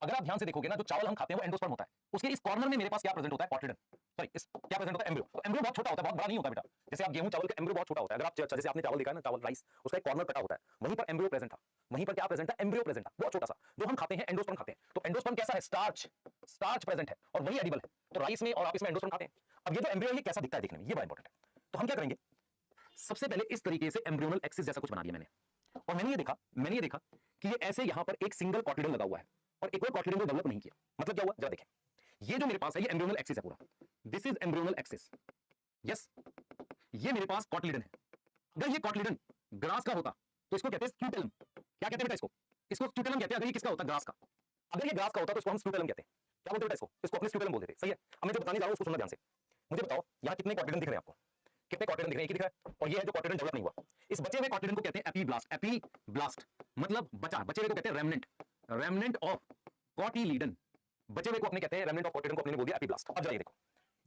अगर आप ध्यान से देखोगे ना, जो चावल हम खाते हैं वो एंडोस्पर्म होता है, उसके इस कॉर्नर में मेरे पास क्या प्रेजेंट होता है, कॉटिलिडन। सॉरी, इस क्या प्रेजेंट होता है, एम्ब्रियो। तो एम्ब्रियो बहुत छोटा होता है, बहुत बड़ा नहीं होता बेटा। जैसे आप गेहूं चावल का एम्ब्रियो बहुत छोटा होता है। अगर आप जैसे आपने चावल देखा है ना, चावल राइस, उसका एक कॉर्नर कटा होता है, वहीं पर एम्ब्रियो प्रेजेंट था। वहीं पर क्या प्रेजेंट था, एम्ब्रियो प्रेजेंट था, बहुत छोटा सा। जो हम खाते हैं एंडोस्पर्म खाते हैं, तो एंडोस्पर्म कैसा है, स्टार्च, स्टार्च प्रेजेंट है, और वही एडिबल है। तो राइस में और आप इसमें एंडोस्पर्म खाते हैं। अब ये जो एम्ब्रियो ये कैसा दिखता है देखने में, ये बड़ा इंपॉर्टेंट है। तो हम क्या करेंगे, सबसे पहले इस तरीके से एम्ब्रियोनल एक्सिस जैसा कुछ बना दिया मैंने, और मैंने ये देखा कि ये ऐसे यहां पर एक सिंगल कॉटिलिडन लगा हुआ है और एक और कॉटिलिडन को डेवलप नहीं किया। मतलब क्या हुआ, जरा देखें, ये जो मेरे पास है ये एम्ब्रियोनल एक्सिस है पूरा, this is embryonal axis. Yes, ये मेरे पास कॉटिलिडन है। अगर ये कॉटिलिडन ग्रास का होता तो इसको कहते हैं स्क्यूटेलम। क्या कहते हैं बेटा, इसको स्क्यूटेलम कहते हैं। अगर ये किसका होता, ग्रास का, अगर ये ग्रास का होता तो इसको हम स्क्यूटेलम कहते हैं। क्या बोलते हैं इसको अपने स्क्यूटेलम बोलते थे। सही है। अब मैं जो बताने जा रहा हूं उसको सुनना ध्यान से। मुझे बताओ यहां कितने कॉटिलिडन दिख रहे हैं आपको, कितने कॉटिलिडन दिख रहे हैं, एक ही दिख रहा है, और ये है जो कॉटिलिडन डेवलप नहीं हुआ। इस बचे हुए कॉटिलिडन को कहते हैं एपीब्लास्ट। एपीब्लास्ट मतलब बचे हुए को कहते हैं रेमनेंट, रेमनेंट ऑफ कॉटिलिडन। बचे हुए को अपने कहते हैं रेमनेंट ऑफ कॉटिलिडन को अपने बोल दिया एपीब्लास्ट। अब जरा ये देखो,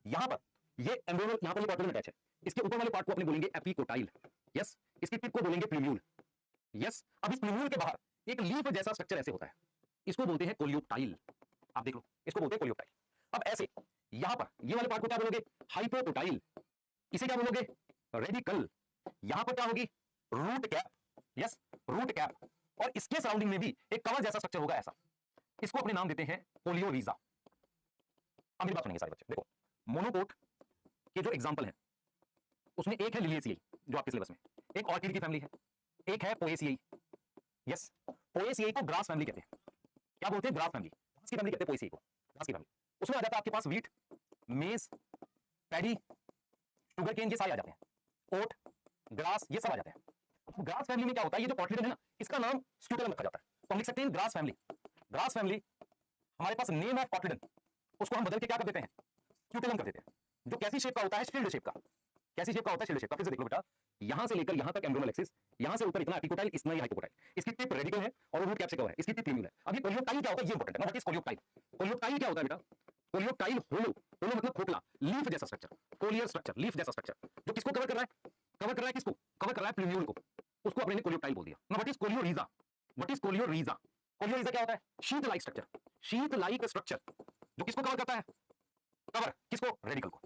यहां पर ये एम्ब्रियोनल, यहां पर ये कॉटिलिडन अटैच है, इसके ऊपर वाले पार्ट को अपने बोलेंगे एपिकोटाइल। यस, इसकी टिप को बोलेंगे प्लूम्यूल। यस, अब इस प्लूम्यूल के बाहर एक लीफ जैसा स्ट्रक्चर ऐसे होता है, इसको बोलते हैं कोलियोप्टाइल। आप देख लो, इसको बोलते हैं कोलियोप्टाइल। अब ऐसे यहां पर ये वाले पार्ट को क्या बोलोगे, हाइपोकोटाइल। इसे क्या बोलोगे, रेडिकल। यहां पर क्या होगी, root cap. Yes, root cap. और इसके सराउंडिंग में भी एक कवर जैसा स्ट्रक्चर होगा ऐसा, इसको अपने नाम देते हैं कोलियोरिजा। अब मेरी बात सुनेंगे सारे बच्चे, देखो मोनोकोट के जो एग्जांपल हैं उसमें एक है लिलिएसियाई जो आपके सिलेबस में, एक ऑर्किड की फैमिली है, एक है पोएसियाई। यस, पोएसियाई को ग्रास फैमिली कहते हैं। क्या बोलते हैं, ग्रास फैमिली, घास की फैमिली कहते हैं पोएसियाई को, घास की फैमिली। उसमें आ जाता है आपके पास व्हीट, मेज, पैडी, शुगर केन, ये सारे आ जाते हैं, ओट, ग्रास, ये सब आ जाते हैं। ग्रास फैमिली में क्या होता है, ये जो कॉटिलिडन है ना, इसका नाम स्क्यूटेलम रखा जाता है। तो हम लिख सकते हैं ग्रास फैमिली। ग्रास फैमिली, हमारे पास नेम ऑफ कॉटिलिडन, उसको हम बदल के क्या कर देते हैं, स्क्यूटेलम कर देते हैं, जो कैसी शेप का होता है, शील्ड शेप का। कैसी शेप का होता है, शील्ड शेप का। फिर से देख लो बेटा, यहां से लेकर यहां तक एम्ब्रियोनल एक्सिस, यहां से ऊपर इतना एपिकोटाइल, इतना ही हाइपोकोटाइल। इसकी टिप रेडिकल है और रूट कैप से कवर है, इसकी टिप प्लूम्यूल है। अब ये कोलियोप्टाइल क्या होता है, ये इंपॉर्टेंट है ना। व्हाट इज कोलियोप्टाइल, कोलियोप्टाइल क्या होता है बेटा, कोलियोप्टाइल होलो, होलो मतलब खोखला, लीफ जैसा स्ट्रक्चर, फोलियर स्ट्रक्चर, लीफ जैसा स्ट्रक्चर, जो किसको कवर कर रहा है, कवर कर रहा है किसको, कवर कर रहा है प्लूम्यूल को, उसको अपने ने कोलियोप्टाइल बोल दिया ना। व्हाट इज कोलियोरिजा, व्हाट इज कोलियोरिजा, कोलियोरिजा क्या होता है, sheet like structure, sheet like structure, जो किसको कवर करता है, कवर किसको, रेडिकल को।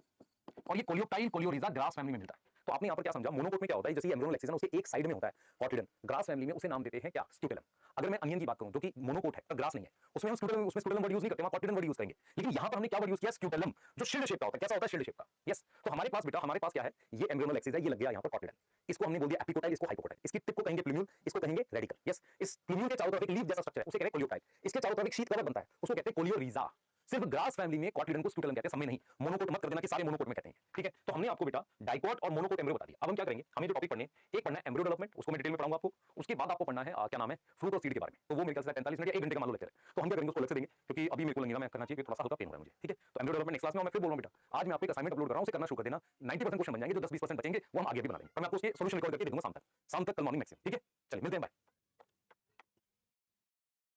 और ये कोलियोप्टाइल, कोलियोरिजा ग्रास फैमिली में मिलता है। तो आपने यहां पर क्या समझा, मोनोकोट में क्या होता है, जैसे एम्ब्रियोनल एक्सिस है उसके एक साइड में होता है कॉटिलिडन, ग्रास फैमिली में उसे नाम देते हैं क्या, स्क्यूटेलम। अगर मैं अनियन की बात करूं जो कि मोनोकोट है पर ग्रास नहीं है, उसमें हम स्क्यूटेलम, उसमें स्क्यूटेलम वर्ड यूज नहीं करते, वहां कॉटिलिडन वर्ड यूज करेंगे। लेकिन यहां पर हमने क्या वर्ड यूज किया, स्क्यूटेलम, जो शील्ड शेप का होता है। कैसा होता है, शील्ड शेप का। यस, तो हमारे पास बेटा, हमारे पास क्या है, ये एम्ब्रियोनल एक्सिस है, ये लग गया यहां पर कॉटिलिडन, इसको हमने बोल दिया एपिकोटाइल, इसको हाइपोकोटाइल। इसकी टिप को कहेंगे प्लूम्यूल, इसको कहेंगे रेडिकल। यस, इस प्लूम्यूल के चारों तरफ एक लीफ जैसा स्ट्रक्चर है, उसे कहेंगे कोलियोप्टाइल। इसके चारों तरफ एक शीट कवर बनता है, उसको कहते हैं कोलियोरिजा। सिर्फ ग्रास फैमिली में कॉटिलिडन को स्क्रूटैलन कहते हैं, सब में नहीं। मोनोकोट मत कर देना कि सारे मोनोकोट में कहते हैं, ठीक है। तो हमने आपको बेटा डाइकोट और मोनोकोट एम्ब्रियो बता दिया। अब हम क्या करेंगे, हमें जो टॉपिक पढ़ने, एक पढ़ना है एम्ब्रियो डेवलपमेंट, उसको मैं डिटेल में पढ़ाऊंगा आपको। उसके बाद आपको पढ़ना है क्या नाम है, फ्रूट और सीड के बारे में। तो वो मेरे ख्याल से 45 मिनट या 1 घंटे का मान लो लेक्चर है। तो हम क्या करेंगे, उसको लेक्चर देंगे, क्योंकि अभी मेरे को लगेगा मैं करना चाहिए, थोड़ा सा हल्का पेन हो रहा है मुझे, ठीक है। तो एम्ब्रियो डेवलपमेंट नेक्स्ट क्लास में मैं फिर बोल रहा हूं बेटा, आज मैं आपको एक असाइनमेंट अपलोड कर रहा हूं, उसे करना शुरू कर देना। 90% क्वेश्चन बन जाएंगे, जो 10-20% बचेंगे वो हम आगे भी बना लेंगे। पर मैं आपको उसके सॉल्यूशन रिकॉर्ड करके दे दूंगा शाम तक कल मॉर्निंग मैक्सिमम, ठीक है। चलिए मिलते हैं, बाय।